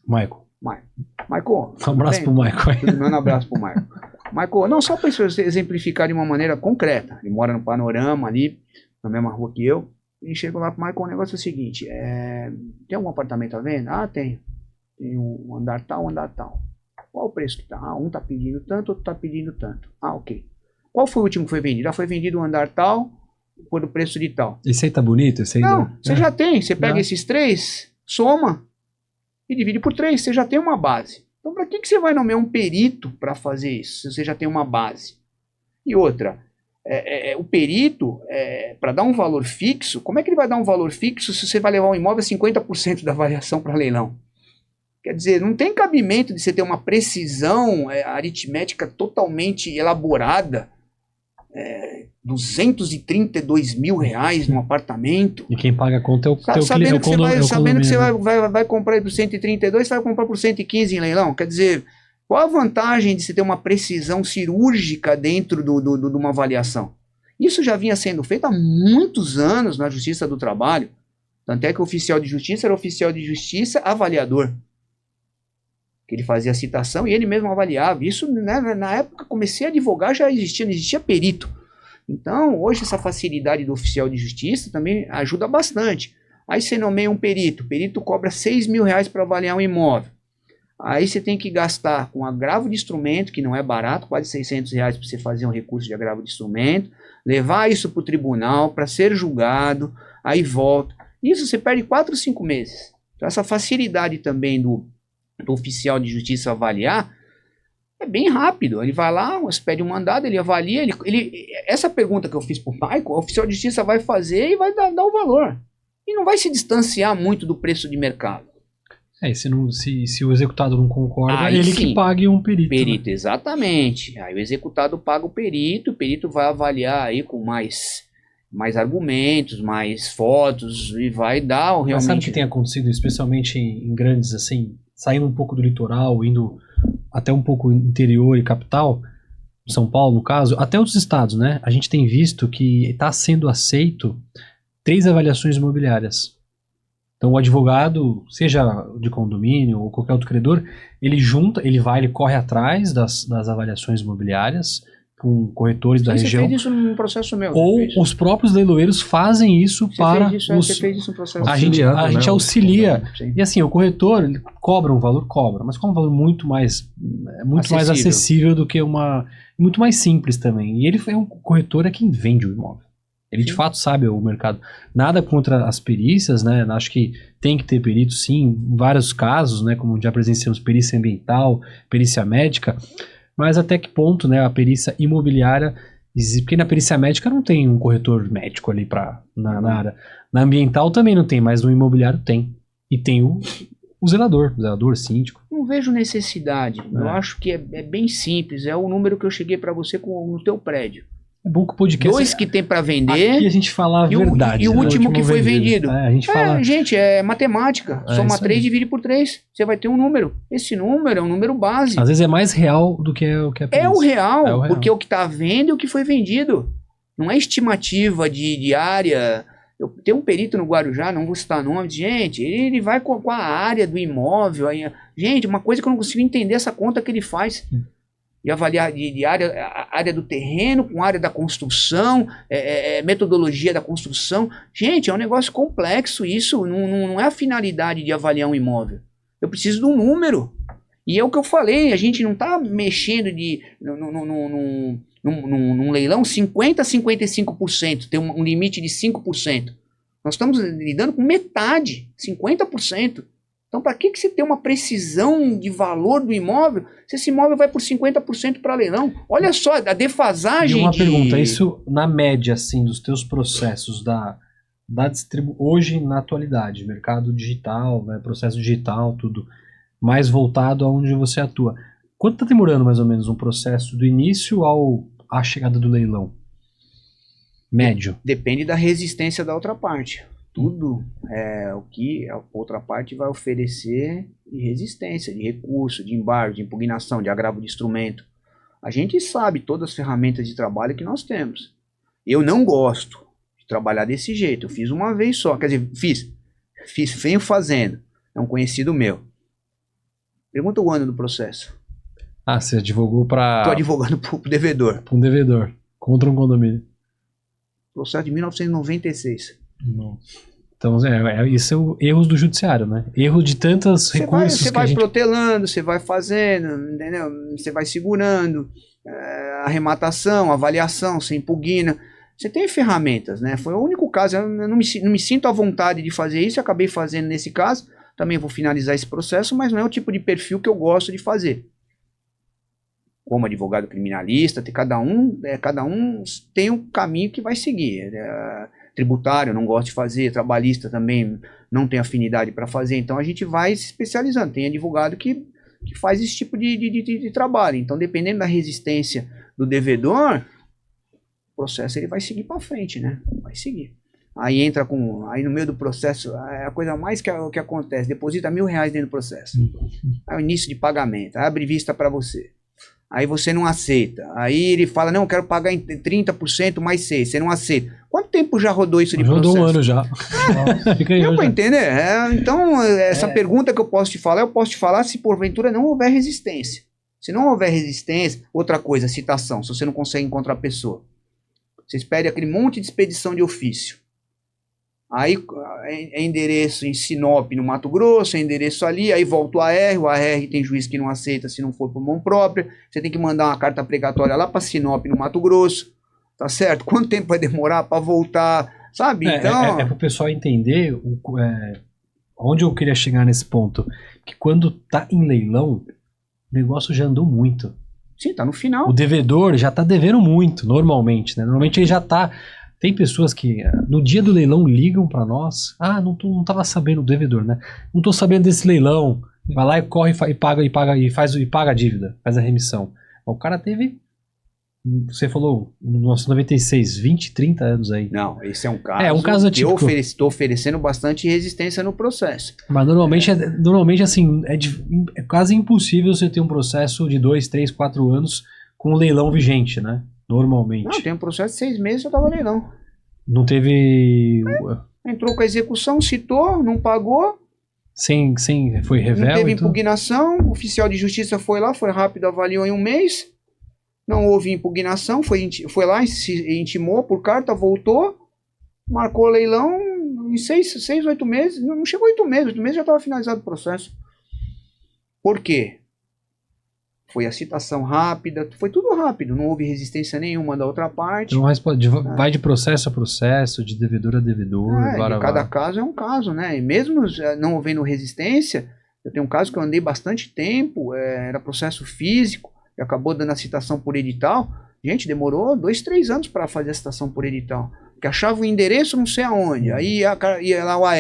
Michael. Michael. Um abraço pro Michael. Tudo bem? Um abraço pro Michael. Michael, não, só para exemplificar de uma maneira concreta. Ele mora no Panorama ali, na mesma rua que eu. E chego lá pro Michael, o negócio é o seguinte, tem algum apartamento à venda? Ah, tem. Tem um andar tal, andar tal. Qual o preço que tá? Ah, um tá pedindo tanto, outro tá pedindo tanto. Ah, ok. Qual foi o último que foi vendido? Ah, foi vendido um andar tal, por o preço de tal. Esse aí tá bonito? Esse aí não, você já tem. Você pega Não. esses 3, soma e divide por 3. Você já tem uma base. Então, para que você vai nomear um perito para fazer isso, se você já tem uma base? E outra, o perito, para dar um valor fixo, como é que ele vai dar um valor fixo se você vai levar um imóvel a 50% da variação para leilão? Quer dizer, não tem cabimento de você ter uma precisão aritmética totalmente elaborada, 232 mil reais num apartamento. E quem paga a conta é o teu Sabendo cliente. sabendo que você vai comprar por 132, você vai comprar por 115 em leilão. Quer dizer, qual a vantagem de você ter uma precisão cirúrgica dentro de uma avaliação? Isso já vinha sendo feito há muitos anos na Justiça do Trabalho. Tanto é que o oficial de justiça era oficial de justiça avaliador. Que ele fazia a citação e ele mesmo avaliava. Isso, né, na época que comecei a advogar, já existia, não existia perito. Então, hoje essa facilidade do oficial de justiça também ajuda bastante. Aí você nomeia um perito, o perito cobra 6 mil reais para avaliar um imóvel. Aí você tem que gastar com agravo de instrumento, que não é barato, quase 600 reais para você fazer um recurso de agravo de instrumento, levar isso para o tribunal, para ser julgado, aí volta. Isso você perde 4 ou 5 meses. Então essa facilidade também do oficial de justiça avaliar é bem rápido. Ele vai lá, você pede um mandado, ele avalia, essa pergunta que eu fiz para o Michael, o oficial de justiça vai fazer e vai dar o valor. E não vai se distanciar muito do preço de mercado. Se o executado não concorda, Aí ele sim, que pague um perito. Perito, exatamente. Aí o executado paga o perito vai avaliar aí com mais argumentos, mais fotos e vai dar realmente... Mas sabe o que tem acontecido, especialmente em grandes, assim, saindo um pouco do litoral, indo até um pouco interior e capital, São Paulo, no caso, até outros estados, né? A gente tem visto que está sendo aceito 3 avaliações imobiliárias. Então o advogado, seja de condomínio ou qualquer outro credor, ele corre atrás das avaliações imobiliárias com corretores da região. Você fez isso num processo meu. Ou os próprios leiloeiros fazem isso para Você fez isso no processo. A gente auxilia. Sim. E assim, o corretor ele cobra um valor, mas cobra um valor muito mais acessível do que muito mais simples também. E ele é um corretor, é quem vende o imóvel. Ele de fato sabe o mercado. Nada contra as perícias, né? Acho que tem que ter perito, sim, em vários casos, né? Como já presenciamos perícia ambiental, perícia médica. Mas até que ponto, né, a perícia imobiliária, porque na perícia médica não tem um corretor médico ali na área. Na ambiental também não tem, mas no imobiliário tem. E tem o zelador, síndico. Não vejo necessidade. Eu acho que é bem simples. É o número que eu cheguei para você no teu prédio. É bom que o podcast... 2 que tem para vender. Aqui a gente fala a verdade. E o último que foi vendido. A gente fala... Gente, é matemática. Soma 3 e divide por 3. Você vai ter um número. Esse número é um número base. Às vezes é mais real do que o que é É o real, porque o que está vendo é o que foi vendido. Não é estimativa de área. Eu tenho um perito no Guarujá, não vou citar nome. Gente, ele vai com a área do imóvel. Aí, gente, uma coisa que eu não consigo entender essa conta que ele faz. E avaliar de área do terreno com área da construção, metodologia da construção. Gente, é um negócio complexo isso, não é a finalidade de avaliar um imóvel. Eu preciso de um número. E é o que eu falei, a gente não está mexendo num leilão 50% a 55%, tem um limite de 5%. Nós estamos lidando com metade, 50%. Então, para que você tem uma precisão de valor do imóvel se esse imóvel vai por 50% para leilão? Olha só, a defasagem. E uma pergunta, isso na média, assim, dos teus processos hoje na atualidade, mercado digital, né, processo digital, tudo, mais voltado aonde você atua. Quanto está demorando mais ou menos um processo do início à chegada do leilão? Médio. Depende da resistência da outra parte. Tudo é o que a outra parte vai oferecer de resistência, de recurso, de embargo, de impugnação, de agravo de instrumento. A gente sabe todas as ferramentas de trabalho que nós temos. Eu não gosto de trabalhar desse jeito. Eu fiz uma vez só. Quer dizer, venho fazendo. É um conhecido meu. Pergunta o ano do processo. Ah, você advogou Tô para advogando pro devedor. um devedor contra um condomínio. Processo de 1996. Então, isso são erros do judiciário, né? Erro de tantos recursos Você que a vai gente... protelando, você vai fazendo, entendeu? Você vai segurando, arrematação, avaliação, você impugna. Você tem ferramentas, né? Foi o único caso, eu não me sinto à vontade de fazer isso, eu acabei fazendo nesse caso, também vou finalizar esse processo, mas não é o tipo de perfil que eu gosto de fazer. Como advogado criminalista, cada um tem um caminho que vai seguir. Tributário eu não gosto de fazer, trabalhista também não tenho afinidade para fazer, então a gente vai se especializando. Tem advogado que faz esse tipo de trabalho, então dependendo da resistência do devedor, o processo ele vai seguir para frente, né? Vai seguir. Aí aí no meio do processo, é a coisa mais que acontece, deposita R$1.000 dentro do processo. Aí o início de pagamento, aí abre vista para você. Aí você não aceita. Aí ele fala, não, eu quero pagar em 30% mais 6%. Você não aceita. Quanto tempo já rodou isso de processo? Rodou um ano já. Deu para entender? Então, essa pergunta que eu posso te falar se porventura não houver resistência. Se não houver resistência, outra coisa, citação, se você não consegue encontrar a pessoa. Vocês pedem aquele monte de expedição de ofício. Aí é endereço em Sinop, no Mato Grosso, é endereço ali, aí volta o AR tem juiz que não aceita se não for por mão própria, você tem que mandar uma carta precatória lá para Sinop, no Mato Grosso, tá certo? Quanto tempo vai demorar para voltar, sabe? Então... para o pessoal entender onde eu queria chegar nesse ponto, que quando tá em leilão, o negócio já andou muito. Sim, tá no final. O devedor já tá devendo muito, normalmente, né? Normalmente ele já tá... Tem pessoas que no dia do leilão ligam para nós. Ah, não tava sabendo, o devedor, né? Não tô sabendo desse leilão. Vai lá e corre e paga a dívida, faz a remissão. O cara teve, você falou, no nosso 96, 20, 30 anos aí. Não, esse é um caso. É um caso atípico. Eu estou oferecendo bastante resistência no processo. Mas normalmente assim, é quase impossível você ter um processo de 2, 3, 4 anos com um leilão vigente, né? Normalmente. Não, tem um processo de 6 meses, eu tava leilão. Não teve... Entrou com a execução, citou, não pagou. Foi revel, não teve então... impugnação, o oficial de justiça foi lá, foi rápido, avaliou em 1 mês. Não houve impugnação, foi lá, se intimou por carta, voltou, marcou o leilão em 6, 8 meses. Não chegou 8 meses, 8 meses já estava finalizado o processo. Por quê? Foi a citação rápida, foi tudo rápido, não houve resistência nenhuma da outra parte. Então, vai de processo a processo, de devedor a devedor. Cada caso é um caso, né? E mesmo não havendo resistência, eu tenho um caso que eu andei bastante tempo, era processo físico, e acabou dando a citação por edital. Gente, demorou 2, 3 anos para fazer a citação por edital, porque achava o endereço não sei aonde, aí ia lá o AR.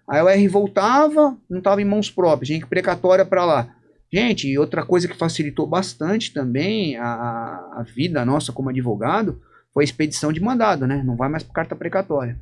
Aí o AR voltava, não estava em mãos próprias, tinha que precatória para lá. Gente, e outra coisa que facilitou bastante também a vida nossa como advogado foi a expedição de mandado, né? Não vai mais para carta precatória.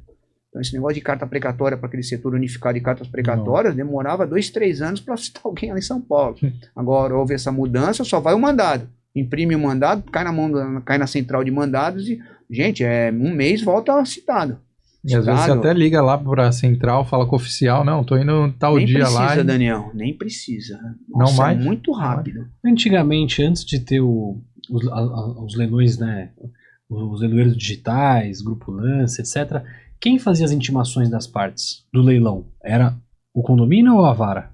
Então esse negócio de carta precatória para aquele setor unificado de cartas precatórias demorava 2, 3 anos para citar alguém ali em São Paulo. Agora houve essa mudança, só vai o mandado. Imprime o mandado, cai na central de mandados e, gente, 1 mês volta citado. E às vezes você até liga lá pra central, fala com o oficial, não, tô indo tal dia lá. Nem precisa, Daniel, nem precisa. Nossa, não mais? É muito rápido. Antigamente, antes de ter os leilões, né, os leiloeiros digitais, Grupo Lance, etc., quem fazia as intimações das partes do leilão? Era o condomínio ou a vara?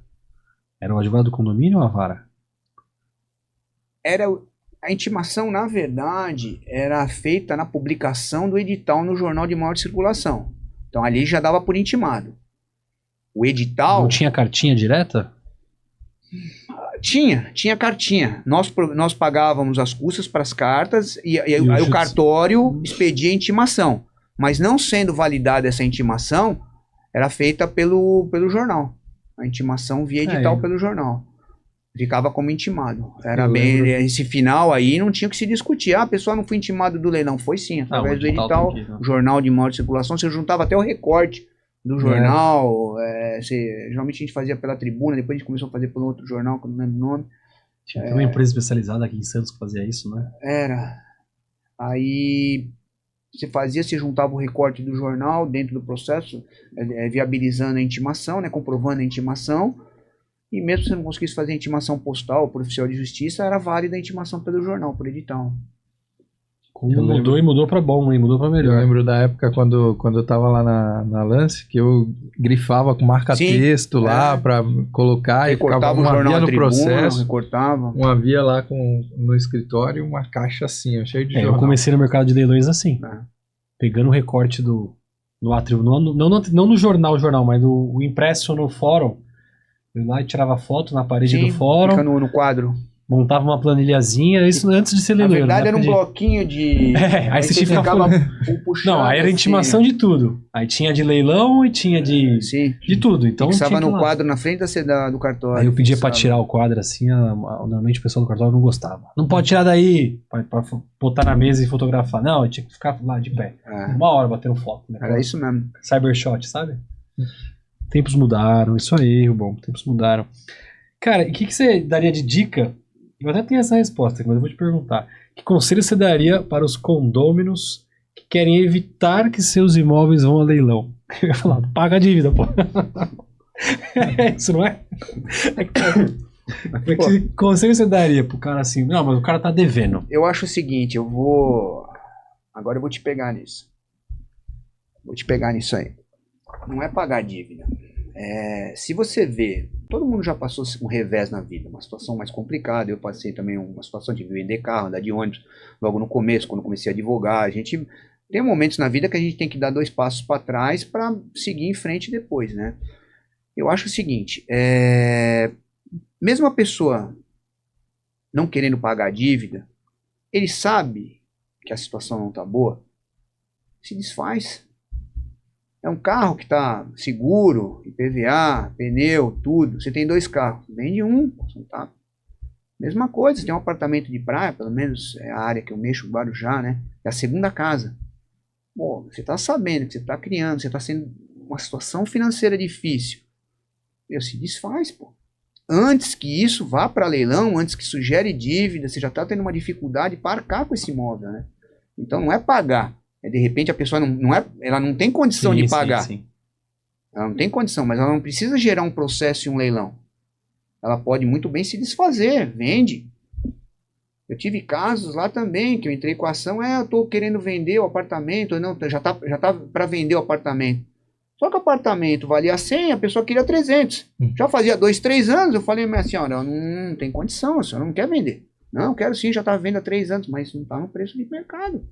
Era o advogado do condomínio ou a vara? A intimação, na verdade, era feita na publicação do edital no jornal de maior circulação. Então ali já dava por intimado. O edital... Não tinha cartinha direta? Tinha cartinha. Nós pagávamos as custas para as cartas e aí o cartório expedia a intimação. Mas não sendo validada essa intimação, era feita pelo jornal. A intimação via edital pelo jornal. Ficava como intimado. Era bem, esse final aí não tinha que se discutir. Ah, a pessoa não foi intimado do leilão. Foi sim, através do edital, jornal de maior circulação. Você juntava até o recorte do jornal. Geralmente a gente fazia pela Tribuna, depois a gente começou a fazer por outro jornal, que eu não lembro o nome. Tinha uma empresa especializada aqui em Santos que fazia isso, né? Era. Aí Você juntava o recorte do jornal dentro do processo, viabilizando a intimação, né, comprovando a intimação, e mesmo se você não conseguisse fazer a intimação postal por oficial de justiça, era válida a intimação pelo jornal, por edital. Mudou e mudou pra bom, hein? Mudou pra Eu melhor. lembro da época quando eu tava lá na Lance, que eu grifava com marca-texto lá pra colocar e ficava Recortava o uma jornal via à no tribuna, processo, recortava. uma via lá no escritório e uma caixa assim, ó, cheio de Eu jornal. comecei no mercado de leilões assim. Pegando o recorte do átrio. Não no jornal, mas o impresso no fórum. Eu ia lá e tirava foto na parede do fórum. Fica no quadro. Montava uma planilhazinha, isso antes de ser Na leiloeiro. verdade era um bloquinho de... Aí você tinha que ficava puxando. Não, aí era intimação de tudo. Aí tinha de leilão e tinha de tudo. Então fixava tinha no quadro na frente do cartório. Aí eu pedia pra tirar o quadro assim, normalmente o pessoal do cartório não gostava. Não pode tirar daí, pra botar na mesa e fotografar. Não, eu tinha que ficar lá de pé. Uma hora batendo foto. Né? Era isso mesmo. Cybershot, sabe? Tempos mudaram, isso aí, bom, tempos mudaram. Cara, e o que você daria de dica? Eu até tenho essa resposta, mas eu vou te perguntar. Que conselho você daria para os condôminos que querem evitar que seus imóveis vão a leilão? Eu ia falar, paga a dívida, pô. É isso, não é? Que conselho você daria pro cara assim? Não, mas o cara tá devendo. Eu acho o seguinte, agora eu vou te pegar nisso. Vou te pegar nisso aí. Não é pagar a dívida. Se você vê, todo mundo já passou um revés na vida, uma situação mais complicada. Eu passei também uma situação de vender carro, andar de ônibus, logo no começo, quando comecei a advogar. A gente tem momentos na vida que a gente tem que dar 2 passos para trás para seguir em frente depois, né? Eu acho o seguinte, mesmo a pessoa não querendo pagar a dívida, ele sabe que a situação não está boa, se desfaz. É um carro que está seguro, IPVA, pneu, tudo. Você tem 2 carros, vende um, tá? Mesma coisa, você tem um apartamento de praia, pelo menos é a área que eu mexo, Guarujá, né? É a segunda casa. Pô, você está sabendo que você está criando, você está sendo uma situação financeira difícil. Se desfaz, pô. Antes que isso vá para leilão, antes que isso gere dívida, você já está tendo uma dificuldade para arcar com esse imóvel, né? Então não é pagar. De repente a pessoa ela não tem condição de pagar. Sim. Ela não tem condição, mas ela não precisa gerar um processo e um leilão. Ela pode muito bem se desfazer, vende. Eu tive casos lá também, que eu entrei com a ação, eu estou querendo vender o apartamento, não, já tá para vender o apartamento. Só que o apartamento valia 100, a pessoa queria 300. Já fazia 2, 3 anos, eu falei, minha senhora, não tem condição, a senhora não quer vender. Não, quero sim, já está vendo há 3 anos, mas não está no preço de mercado.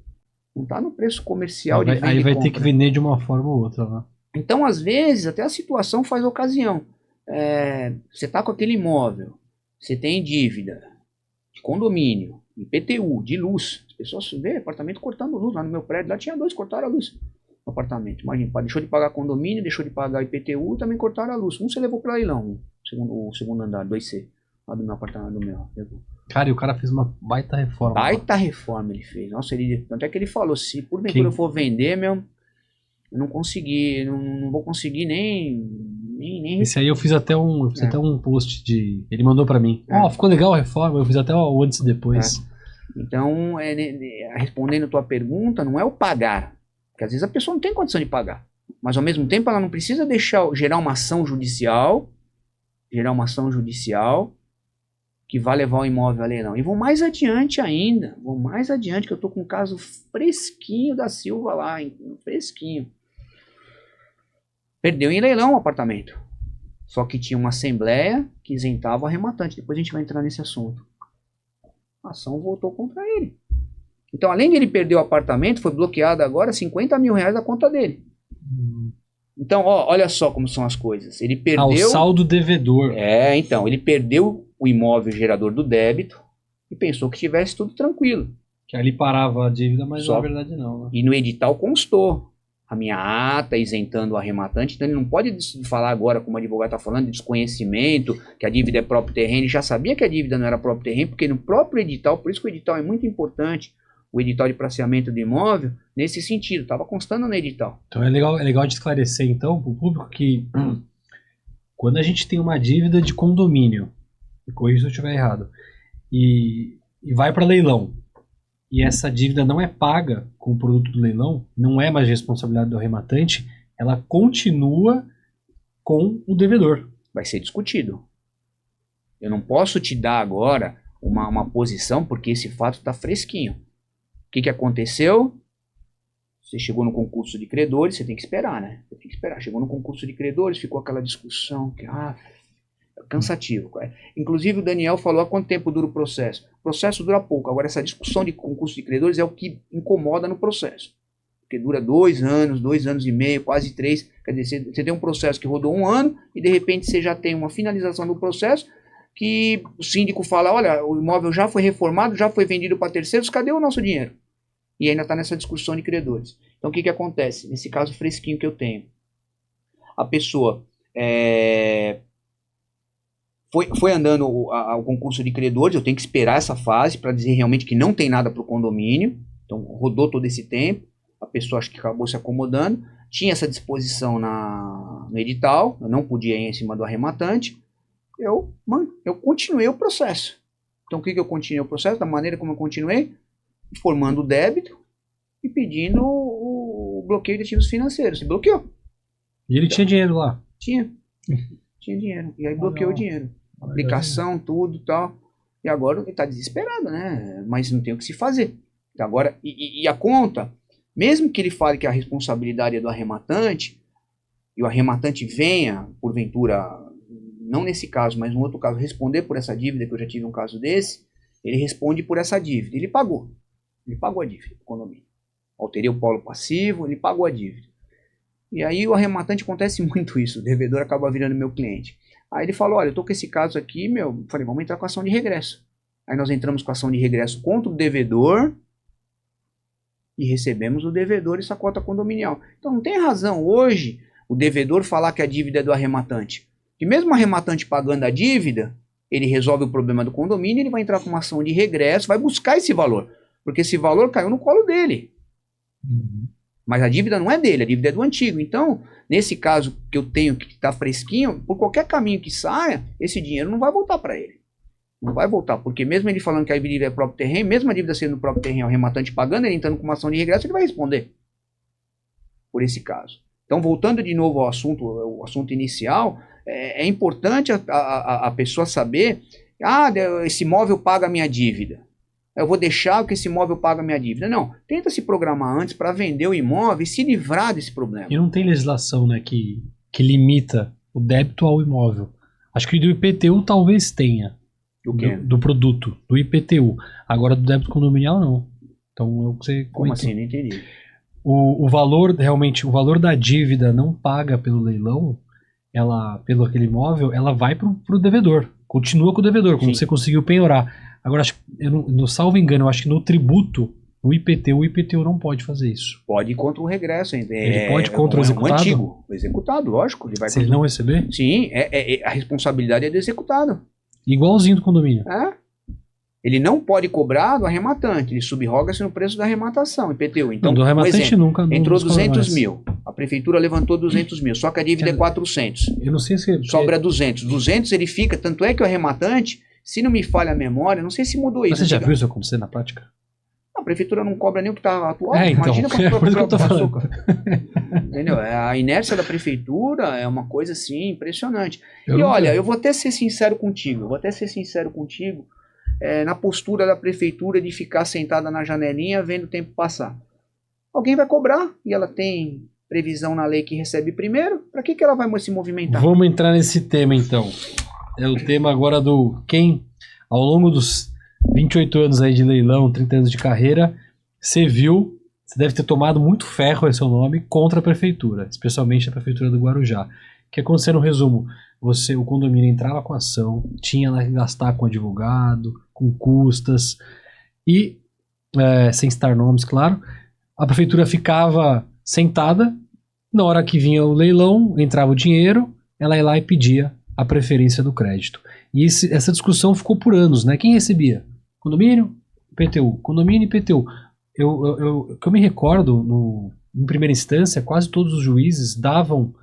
Não está no preço comercial de venda. Aí vai ter que vender de uma forma ou outra, né? Então, às vezes, até a situação faz ocasião. Você está com aquele imóvel, você tem dívida de condomínio, IPTU, de luz. As pessoas vê apartamento cortando luz. Lá no meu prédio, lá tinha 2, cortaram a luz no apartamento. Imagina, deixou de pagar condomínio, deixou de pagar IPTU, também cortaram a luz. Um você levou para leilão, o segundo andar, 2C, lá do meu apartamento, do meu. Levou. Cara, e o cara fez uma baita reforma. Baita reforma ele fez. Nossa, tanto é que ele falou, se porventura eu for vender, eu não consegui, não vou conseguir nem... Esse aí eu fiz até um post de... Ele mandou pra mim. Ficou legal a reforma, eu fiz até o antes e depois. Então, respondendo a tua pergunta, não é o pagar. Porque às vezes a pessoa não tem condição de pagar. Mas ao mesmo tempo ela não precisa gerar uma ação judicial, que vai levar o imóvel a leilão. E vou mais adiante ainda, que eu tô com um caso fresquinho da Silva lá, fresquinho. Perdeu em leilão o apartamento. Só que tinha uma assembleia que isentava o arrematante. Depois a gente vai entrar nesse assunto. A ação voltou contra ele. Então, além de ele perder o apartamento, foi bloqueado agora 50 mil reais da conta dele. Então, olha só como são as coisas. Ele perdeu... o saldo devedor. Então, ele perdeu o imóvel gerador do débito e pensou que tivesse tudo tranquilo. Que ali parava a dívida, mas na verdade não. Né? E no edital constou a minha ata isentando o arrematante, então ele não pode falar agora, como o advogado está falando, de desconhecimento, que a dívida é próprio terreno. Ele já sabia que a dívida não era próprio terreno, porque no próprio edital, por isso que o edital é muito importante, o edital de praceamento do imóvel, nesse sentido, estava constando no edital. Então é legal de esclarecer, então, para o público que quando a gente tem uma dívida de condomínio, me corrija se eu estiver errado, e vai para leilão, e essa dívida não é paga com o produto do leilão, não é mais responsabilidade do arrematante, ela continua com o devedor. Vai ser discutido. Eu não posso te dar agora uma posição porque esse fato está fresquinho. O que aconteceu? Você chegou no concurso de credores, você tem que esperar, né? Você tem que esperar. Chegou no concurso de credores, ficou aquela discussão que é cansativo. Inclusive o Daniel falou há quanto tempo dura o processo. O processo dura pouco. Agora essa discussão de concurso de credores é o que incomoda no processo. Porque dura 2 anos, 2 anos e meio, quase 3. Quer dizer, você tem um processo que rodou 1 ano e de repente você já tem uma finalização do processo que o síndico fala, olha, o imóvel já foi reformado, já foi vendido para terceiros, cadê o nosso dinheiro? E ainda está nessa discussão de credores. Então o que acontece? Nesse caso fresquinho que eu tenho, a pessoa foi andando ao concurso de credores, eu tenho que esperar essa fase para dizer realmente que não tem nada para o condomínio, então rodou todo esse tempo, a pessoa acho que acabou se acomodando, tinha essa disposição no edital, eu não podia ir em cima do arrematante, eu continuei o processo. Então o que eu continuei o processo? Da maneira como eu continuei, informando o débito e pedindo o bloqueio de ativos financeiros. Se bloqueou. E ele tinha dinheiro lá? Tinha dinheiro. E aí bloqueou o dinheiro. Aplicação, tudo e tal. E agora ele está desesperado, né? Mas não tem o que se fazer. Agora, e a conta, mesmo que ele fale que a responsabilidade é do arrematante, e o arrematante venha, porventura, não nesse caso, mas no outro caso, responder por essa dívida, que eu já tive um caso desse, ele responde por essa dívida. Ele pagou a dívida do condomínio. Alterei o polo passivo, ele pagou a dívida. E aí o arrematante acontece muito isso, o devedor acaba virando meu cliente. Aí ele falou, olha, eu tô com esse caso aqui, falei, vamos entrar com ação de regresso. Aí nós entramos com ação de regresso contra o devedor e recebemos o devedor essa cota condominial. Então não tem razão hoje o devedor falar que a dívida é do arrematante. E mesmo o arrematante pagando a dívida, ele resolve o problema do condomínio, ele vai entrar com uma ação de regresso, vai buscar esse valor. Porque esse valor caiu no colo dele. Uhum. Mas a dívida não é dele, a dívida é do antigo. Então, nesse caso que eu tenho, que está fresquinho, por qualquer caminho que saia, esse dinheiro não vai voltar para ele. Não vai voltar, porque mesmo ele falando que a dívida é próprio terreno, mesmo a dívida sendo próprio terreno, o rematante pagando, ele entrando com uma ação de regresso, ele vai responder por esse caso. Então, voltando de novo ao assunto, inicial, é importante a pessoa saber, esse imóvel paga a minha dívida. Eu vou deixar que esse imóvel pague a minha dívida. Não, tenta se programar antes para vender o imóvel e se livrar desse problema. E não tem legislação, né, que limita o débito ao imóvel. Acho que do IPTU talvez tenha. Do quê? Do produto, do IPTU. Agora do débito condominial não. Então é o que você Como comentou. assim? Não entendi. O valor, realmente, o valor da dívida não paga pelo leilão, pelo aquele imóvel, ela vai pro devedor. Continua com o devedor, como Sim. você conseguiu penhorar. Agora, no salvo engano, eu acho que no tributo, o IPTU não pode fazer isso. Pode ir contra o regresso. Ele pode contra o executado? Um antigo. O executado, lógico. Ele vai Se ele não receber? Sim, a responsabilidade é do executado. Igualzinho do condomínio. Ele não pode cobrar do arrematante. Ele subroga-se no preço da arrematação, IPTU. Então, Não, do arrematante exemplo, nunca. entrou não 200 mil. A prefeitura levantou 200 mil. Só que a dívida é 400. Eu não sei se... Sobra 200. 200 ele fica... Tanto é que o arrematante, se não me falha a memória, não sei se mudou isso. Mas você já viu isso acontecer na prática? A prefeitura não cobra nem o que está atual. Então, Imagina é por isso que eu tô falando. Entendeu? A inércia da prefeitura é uma coisa assim impressionante. Eu E não olha, sei. eu vou até ser sincero contigo. Na postura da prefeitura de ficar sentada na janelinha vendo o tempo passar. Alguém vai cobrar e ela tem previsão na lei que recebe primeiro. Para que ela vai se movimentar? Vamos entrar nesse tema então. É o tema agora do quem, ao longo dos 28 anos aí de leilão, 30 anos de carreira, você deve ter tomado muito ferro, esse é o nome, contra a prefeitura, especialmente a prefeitura do Guarujá. O que aconteceu no resumo? O condomínio entrava com ação, tinha que gastar com advogado, com custas, e, sem citar nomes, claro, a prefeitura ficava sentada, na hora que vinha o leilão, entrava o dinheiro, ela ia lá e pedia a preferência do crédito. E essa discussão ficou por anos, né? Quem recebia? Condomínio, IPTU. Condomínio, IPTU. O que eu me recordo, em primeira instância, quase todos os juízes davam,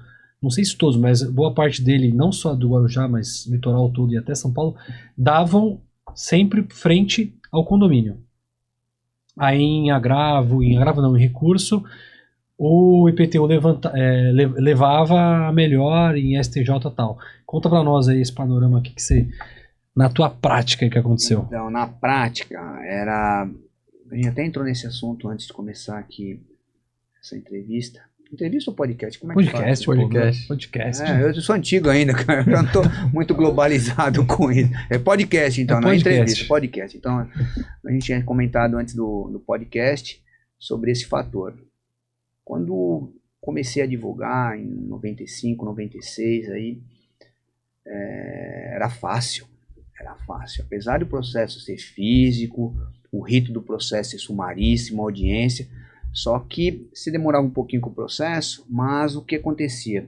não sei se todos, mas boa parte dele, não só do Guarujá, mas litoral todo e até São Paulo, davam sempre frente ao condomínio. aí em agravo não, em recurso, o IPTU levava a melhor em STJ e tal. Conta pra nós aí esse panorama aqui que você, na tua prática, que aconteceu. Então, na prática, a gente até entrou nesse assunto antes de começar aqui essa entrevista. Entrevista ou podcast? Como é que fala? Podcast. Eu sou antigo ainda, cara. Eu não tô muito globalizado com isso. É podcast, então, não é entrevista, podcast. Então, a gente tinha comentado antes do podcast sobre esse fator. Quando comecei a divulgar em 95, 96, aí, era fácil. Apesar do processo ser físico, o rito do processo ser sumaríssimo, a audiência, só que se demorava um pouquinho com o processo, mas o que acontecia?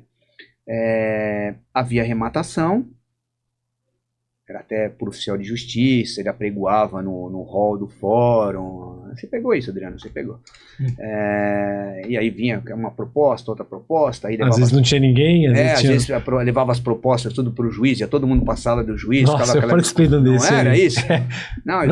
Havia arrematação, era até por oficial de justiça, ele apregoava no hall do fórum. Você pegou isso, Adriano? Você pegou. E aí vinha uma proposta, outra proposta. Aí às vezes não tinha ninguém. Às vezes levava as propostas tudo para o juiz, ia todo mundo para a sala do juiz. Nossa, eu participei desse. Não era isso? Não,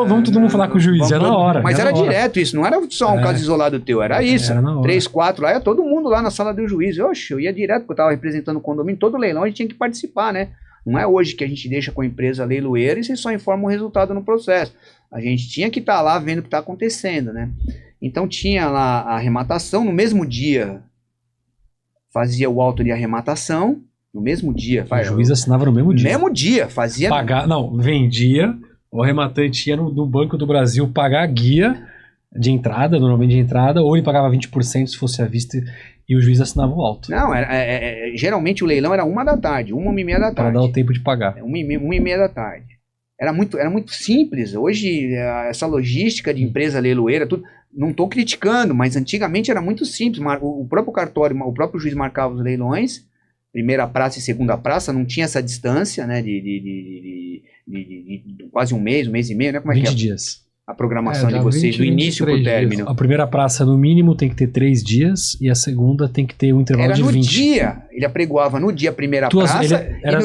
vamos todo mundo falar com o juiz, era na hora. Mas era direto isso, não era só um caso isolado teu, era isso. Era 3, 4 lá, ia todo mundo lá na sala do juiz. Oxe, eu ia direto, porque eu estava representando o condomínio, todo leilão a gente tinha que participar, né? Não é hoje que a gente deixa com a empresa leiloeira e você só informa o resultado no processo. A gente tinha que estar lá vendo o que está acontecendo, né? Então tinha lá a arrematação, no mesmo dia fazia o auto de arrematação, no mesmo dia. O juiz assinava no mesmo dia. No mesmo dia, fazia... Vendia, o arrematante ia no Banco do Brasil pagar a guia de entrada, normalmente de entrada, ou ele pagava 20% se fosse à vista e o juiz assinava o auto. Não, geralmente o leilão era 1 da tarde, 1h30 da tarde. Para dar o tempo de pagar. 1h30 da tarde. Era muito simples. Hoje, essa logística de empresa leiloeira, tudo, não estou criticando, mas antigamente era muito simples. O próprio cartório, o próprio juiz marcava os leilões, primeira praça e segunda praça, não tinha essa distância, né, de quase um mês e meio, né? Como é 20 que é? dias. A programação de vocês, do início pro término. A primeira praça, no mínimo, tem que ter 3 dias e a segunda tem que ter um intervalo de 20. Era no dia. Ele apregoava no dia a primeira praça e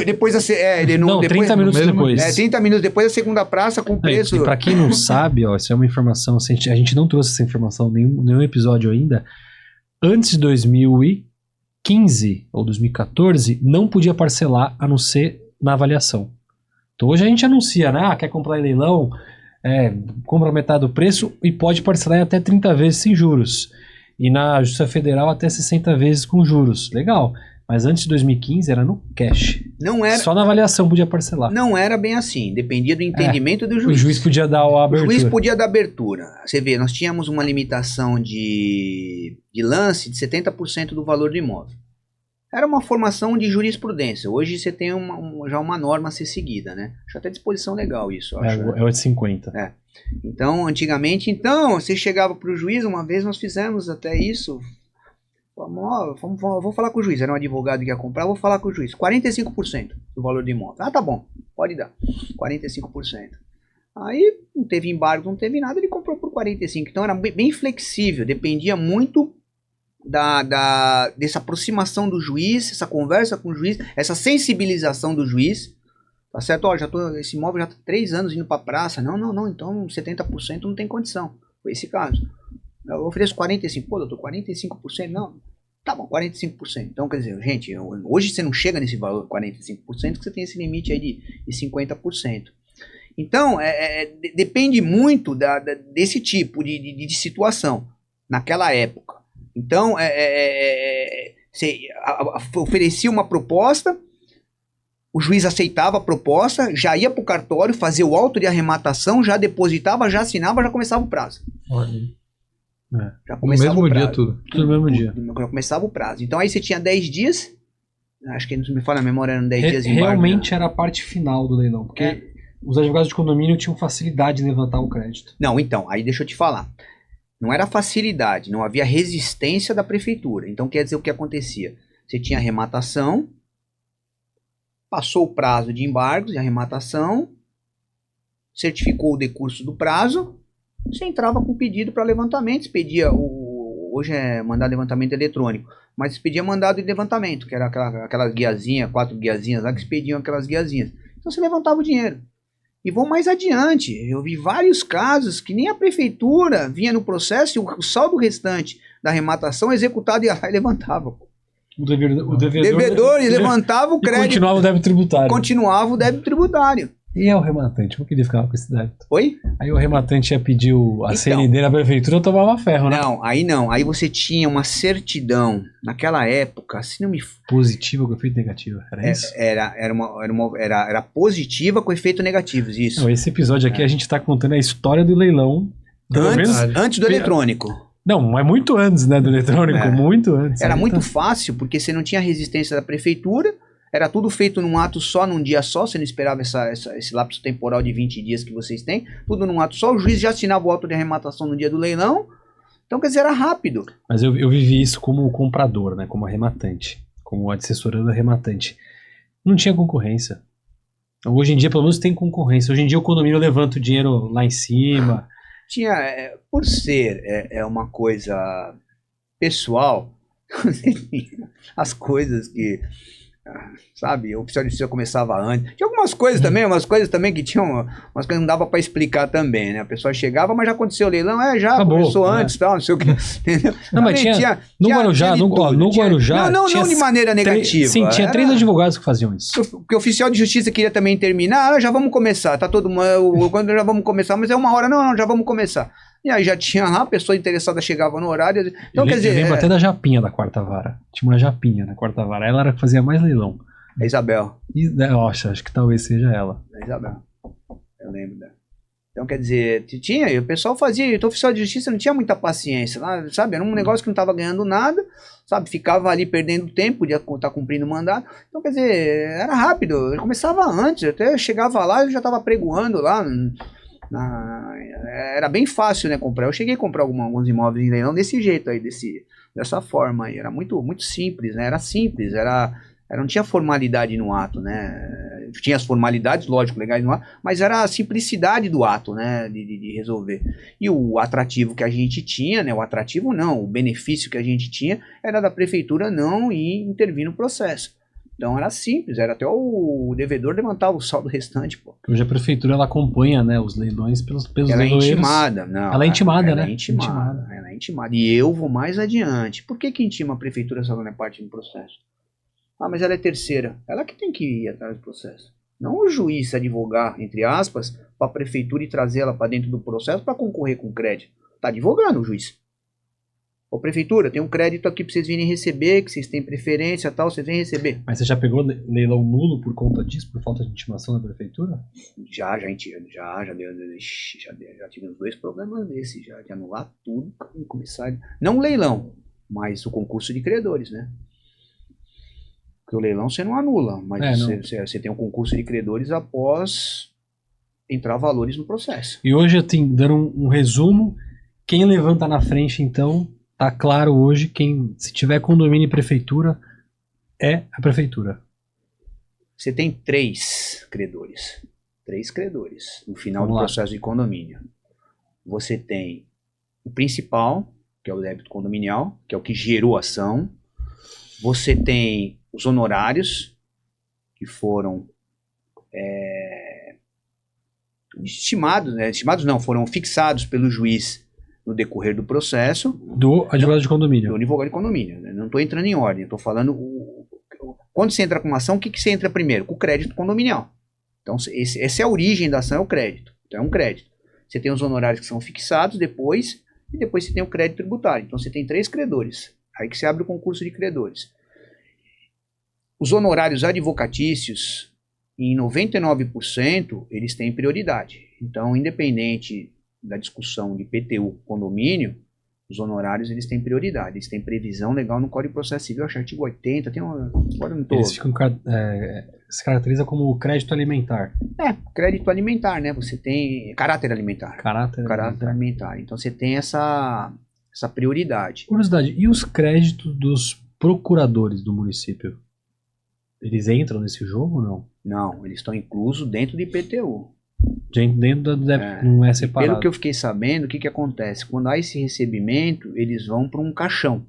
depois... 30 minutos depois. 30 minutos depois a segunda praça com preço... Pra quem não sabe, isso é uma informação... A gente não trouxe essa informação em nenhum episódio ainda. Antes de 2015 ou 2014, não podia parcelar a não ser na avaliação. Então hoje a gente anuncia, né? Quer comprar em leilão... compra metade do preço e pode parcelar em até 30 vezes sem juros. E na Justiça Federal até 60 vezes com juros. Legal. Mas antes de 2015 era no cash. Não era, só na avaliação podia parcelar. Não era bem assim. Dependia do entendimento do juiz. O juiz podia dar a abertura. O juiz podia dar abertura. Você vê, nós tínhamos uma limitação de lance de 70% do valor do imóvel. Era uma formação de jurisprudência. Hoje você tem já uma norma a ser seguida, né? Acho até disposição legal isso. Acho, é 850. Então, antigamente, você chegava para o juiz, uma vez nós fizemos até isso. Vou falar com o juiz. Era um advogado que ia comprar, vou falar com o juiz. 45% do valor do imóvel. Ah, tá bom, pode dar. 45%. Aí não teve embargo, não teve nada, ele comprou por 45%. Então era bem flexível, dependia muito dessa aproximação do juiz, essa conversa com o juiz, essa sensibilização do juiz, tá certo? Esse imóvel já tá 3 anos indo para a praça, não, então 70% não tem condição, foi esse caso. Eu ofereço 45%, pô doutor, 45%, não, tá bom, 45%, então quer dizer, gente, hoje você não chega nesse valor 45%, porque você tem esse limite aí de 50%. Então, depende muito desse tipo de situação, naquela época. Então, você oferecia uma proposta, o juiz aceitava a proposta, já ia para o cartório, fazia o auto de arrematação, já depositava, já assinava, já começava o prazo. Já começava no mesmo o prazo. dia tudo. Tudo no mesmo dia. Já começava o prazo. Então aí você tinha 10 dias, acho que não me fala a memória, eram 10 dias em realmente era a parte final do leilão, porque os advogados de condomínio tinham facilidade em levantar o crédito. Não, então, aí deixa eu te falar. Não era facilidade, não havia resistência da prefeitura. Então, quer dizer, o que acontecia? Você tinha arrematação, passou o prazo de embargos de arrematação, certificou o decurso do prazo, você entrava com pedido para levantamento, você pedia, hoje é mandado levantamento eletrônico, mas você pedia mandado de levantamento, que era aquelas guiazinhas, 4 guiazinhas lá, que expediam aquelas guiazinhas. Então, você levantava o dinheiro. E vou mais adiante. Eu vi vários casos que nem a prefeitura vinha no processo e o saldo restante da arrematação executado ia lá e levantava. O devedor Levantava o crédito. Continuava o débito tributário. Continuava o débito tributário. E é o rematante? Por que ele ficava com esse débito? Oi? Aí o rematante ia pedir a Então. CND na prefeitura, eu tomava ferro, né? Não. Aí você tinha uma certidão, naquela época, se não me... Positiva com efeito negativo, era isso? Era positiva com efeitos negativos, isso. Não, esse episódio aqui a gente tá contando a história do leilão. Antes do eletrônico. Não, mas muito antes, né, do eletrônico, muito antes. Era Aí muito tá- fácil, porque você não tinha resistência da prefeitura, era tudo feito num ato só, num dia só, você não esperava esse lapso temporal de 20 dias que vocês têm, tudo num ato só, o juiz já assinava o auto de arrematação no dia do leilão, então quer dizer, era rápido. Mas eu vivi isso como comprador, né, como arrematante, como assessorando arrematante. Não tinha concorrência. Hoje em dia, pelo menos, tem concorrência. Hoje em dia, o condomínio levanta o dinheiro lá em cima. Por ser uma coisa pessoal, as coisas que, sabe, o oficial de justiça começava antes. Tinha algumas coisas também que tinham, umas coisas que não dava pra explicar também, né? A pessoa chegava, mas já aconteceu o leilão, já Acabou, começou né? antes, tal, não sei o que, entendeu? Não, mas Também no Guarujá, de no tudo. Guarujá... Não tinha de maneira negativa. Sim, tinha 3 advogados que faziam isso. Porque o oficial de justiça queria também terminar, já vamos começar, tá todo mundo, quando já vamos começar, mas é 1 hora, não, já vamos começar. E aí já tinha lá, a pessoa interessada chegava no horário, então quer dizer... Eu lembro até da Japinha da quarta vara. Tinha uma Japinha na quarta vara, ela era que fazia mais leilão. É Isabel. Acho que talvez seja ela. É Isabel. Eu lembro dela. Então, quer dizer, e o pessoal fazia, então o oficial de justiça não tinha muita paciência, lá, sabe? Era um negócio que não estava ganhando nada, sabe? Ficava ali perdendo tempo, podia estar cumprindo o mandato. Então, quer dizer, era rápido, eu começava antes, até chegava lá e já estava pregoando lá. Era bem fácil, né, comprar. Eu cheguei a comprar alguns imóveis em leilão desse jeito aí, dessa forma aí. Era muito, muito simples, né? Era simples, não tinha formalidade no ato, né? Tinha as formalidades, lógico, legais no ato, mas era a simplicidade do ato, né? De resolver. E o atrativo que a gente tinha, né? O atrativo não, o benefício que a gente tinha era da prefeitura não ir intervir no processo. Então era simples, era até o devedor levantar o saldo restante, pô. Hoje a prefeitura ela acompanha, né, os leilões pelos Ela é leiloeiros. intimada, não. Ela é intimada, né? Ela é intimada. E eu vou mais adiante. Por que intima a prefeitura se ela não é parte do processo? Ah, mas ela é terceira. Ela que tem que ir atrás do processo. Não o juiz advogar, entre aspas, para a prefeitura e trazer ela para dentro do processo para concorrer com crédito. Está advogando o juiz. Ô, prefeitura, tem um crédito aqui para vocês virem receber, que vocês têm preferência e tal, vocês vêm receber. Mas você já pegou leilão nulo por conta disso, por falta de intimação da prefeitura? Já tive uns 2 problemas desses, já de anular tudo, começar... Não o leilão, mas o concurso de credores, né? Porque o leilão você não anula, mas você tem um concurso de credores após entrar valores no processo. E hoje, dando um resumo, quem levanta na frente, então, tá claro hoje, se tiver condomínio e prefeitura, é a prefeitura. Você tem 3 credores. 3 credores no final do processo de condomínio. Você tem o principal, que é o débito condominial, que é o que gerou a ação. Você tem os honorários, que foram estimados, né? Estimados não, foram fixados pelo juiz no decorrer do processo. Do advogado de condomínio. Do advogado de condomínio. Né? Não estou entrando em ordem, estou falando... Quando você entra com uma ação, o que você entra primeiro? Com o crédito condominial. Então, essa é a origem da ação, é o crédito. Então, é um crédito. Você tem os honorários que são fixados depois, e depois você tem o crédito tributário. Então, você tem 3 credores. Aí que você abre o concurso de credores. Os honorários advocatícios, em 99%, eles têm prioridade. Então, independente da discussão de PTU condomínio, os honorários eles têm prioridade. Eles têm previsão legal no Código de Processo Civil, acho artigo 80, tem uma... Agora não tô... Eles ficam... se caracteriza como crédito alimentar. Crédito alimentar, né? Você tem caráter alimentar. Caráter alimentar. Então, você tem essa prioridade. Curiosidade, e os créditos dos procuradores do município? Eles entram nesse jogo ou não? Não, eles estão inclusos dentro do IPTU. Dentro do débito, não é separado. Pelo que eu fiquei sabendo, o que acontece? Quando há esse recebimento, eles vão para um caixão.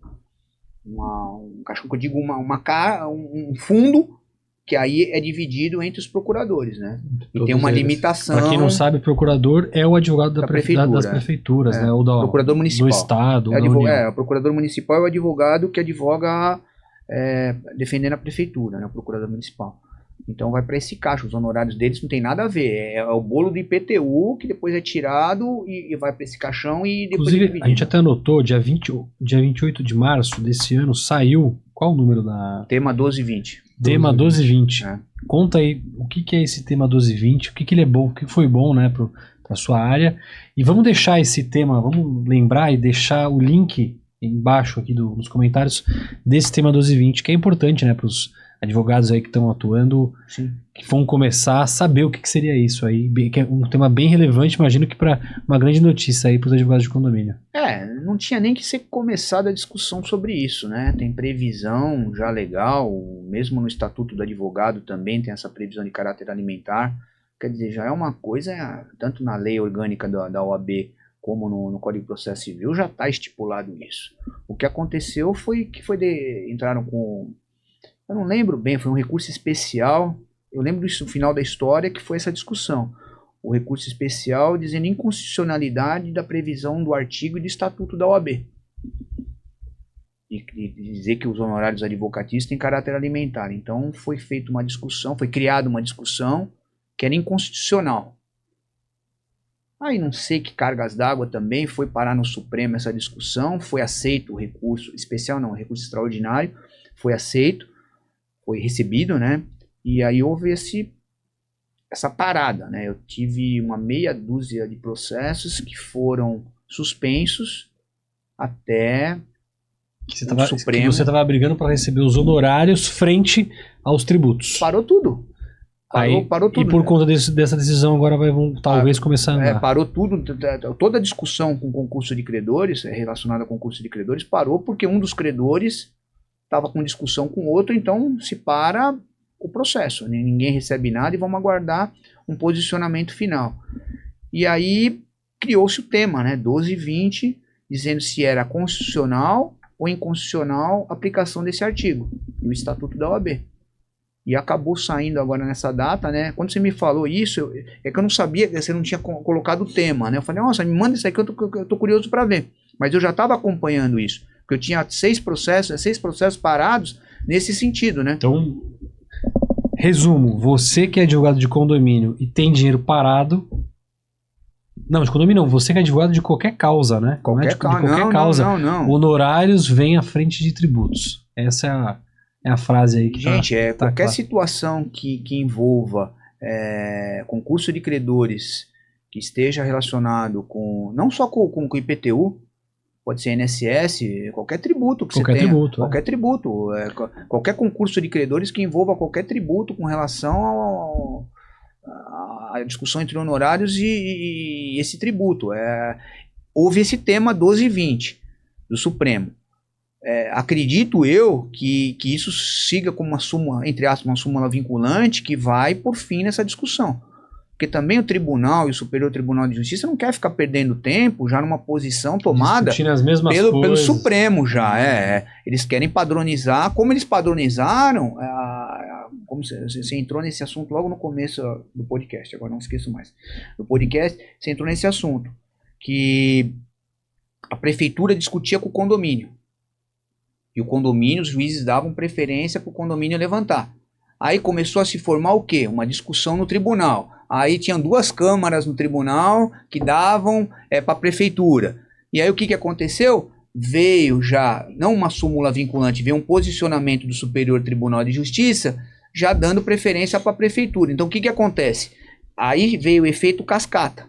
Um caixão que eu digo, um fundo que aí é dividido entre os procuradores, né? E Todos tem uma eles. limitação. Pra quem não sabe, procurador é o advogado Da prefeitura, das prefeituras, é. né? Ou Procurador municipal. do Estado, É da União. o procurador municipal é o advogado que advoga defendendo a prefeitura, né? O procurador municipal. Então vai para esse caixa, os honorários deles não tem nada a ver, é o bolo do IPTU que depois é tirado e vai para esse caixão e depois é Inclusive, dividido. a gente até anotou, dia 28 de março desse ano saiu, qual o número da... Tema 1220. Tema 1220. É. Conta aí o que é esse tema 1220, o que ele é bom, o que foi bom, né, pra sua área. E vamos deixar esse tema, vamos lembrar e deixar o link embaixo aqui nos comentários desse tema 1220, que é importante, né, pros advogados aí que estão atuando, Sim. que vão começar a saber o que seria isso aí, que é um tema bem relevante, imagino que para uma grande notícia aí para os advogados de condomínio. Não tinha nem que ser começada a discussão sobre isso, né? Tem previsão já legal, mesmo no Estatuto do Advogado também tem essa previsão de caráter alimentar, quer dizer, já é uma coisa, tanto na lei orgânica da OAB como no Código de Processo Civil já está estipulado isso. O que aconteceu foi que entraram com... Eu não lembro bem, foi um recurso especial. Eu lembro disso no final da história, que foi essa discussão. O recurso especial dizendo inconstitucionalidade da previsão do artigo e do estatuto da OAB. E dizer que os honorários advocatícios têm caráter alimentar. Então foi feita uma discussão, foi criada uma discussão que era inconstitucional. Aí não sei que cargas d'água também foi parar no Supremo essa discussão, foi aceito o recurso especial, não, o recurso extraordinário, foi aceito. Foi recebido, né? E aí houve essa parada, né? Eu tive uma meia dúzia de processos que foram suspensos até o Supremo. Que você estava brigando para receber os honorários frente aos tributos. Parou tudo. Parou tudo. E por conta dessa decisão agora talvez começar a andar. Parou tudo. Toda a discussão com concurso de credores, relacionada a concurso de credores, parou porque um dos credores estava com discussão com outro, então se para o processo, ninguém recebe nada e vamos aguardar um posicionamento final. E aí criou-se o tema, né, 1220, dizendo se era constitucional ou inconstitucional a aplicação desse artigo, e o Estatuto da OAB. E acabou saindo agora nessa data, né, quando você me falou isso, é que eu não sabia, que você não tinha colocado o tema, né, eu falei, nossa, me manda isso aí que eu tô curioso para ver, mas eu já estava acompanhando isso. Porque eu tinha 6 processos parados nesse sentido, né? Então, resumo, você que é advogado de condomínio e tem dinheiro parado... Não, de condomínio não, você que é advogado de qualquer causa, né? Qualquer causa. Não. Honorários vêm à frente de tributos. Essa é a frase aí que gente, tá qualquer claro. situação que envolva concurso de credores que esteja relacionado com... Não só com o IPTU, pode ser INSS, qualquer tributo que você tenha. Qualquer tributo. Qualquer concurso de credores que envolva qualquer tributo com relação à discussão entre honorários e esse tributo. Houve esse tema 1220 do Supremo. Acredito eu que isso siga como uma súmula, entre aspas, uma súmula vinculante que vai por fim nessa discussão. Porque também o tribunal e o Superior Tribunal de Justiça não quer ficar perdendo tempo já numa posição tomada pelo Supremo já. Eles querem padronizar, como eles padronizaram, como você entrou nesse assunto logo no começo do podcast, agora não esqueço mais. No podcast, você entrou nesse assunto, que a prefeitura discutia com o condomínio. E o condomínio, os juízes davam preferência para o condomínio levantar. Aí começou a se formar o quê? Uma discussão no tribunal. Aí tinham 2 câmaras no tribunal que davam para a prefeitura. E aí o que aconteceu? Veio já, não uma súmula vinculante, veio um posicionamento do Superior Tribunal de Justiça já dando preferência para a prefeitura. Então o que acontece? Aí veio o efeito cascata.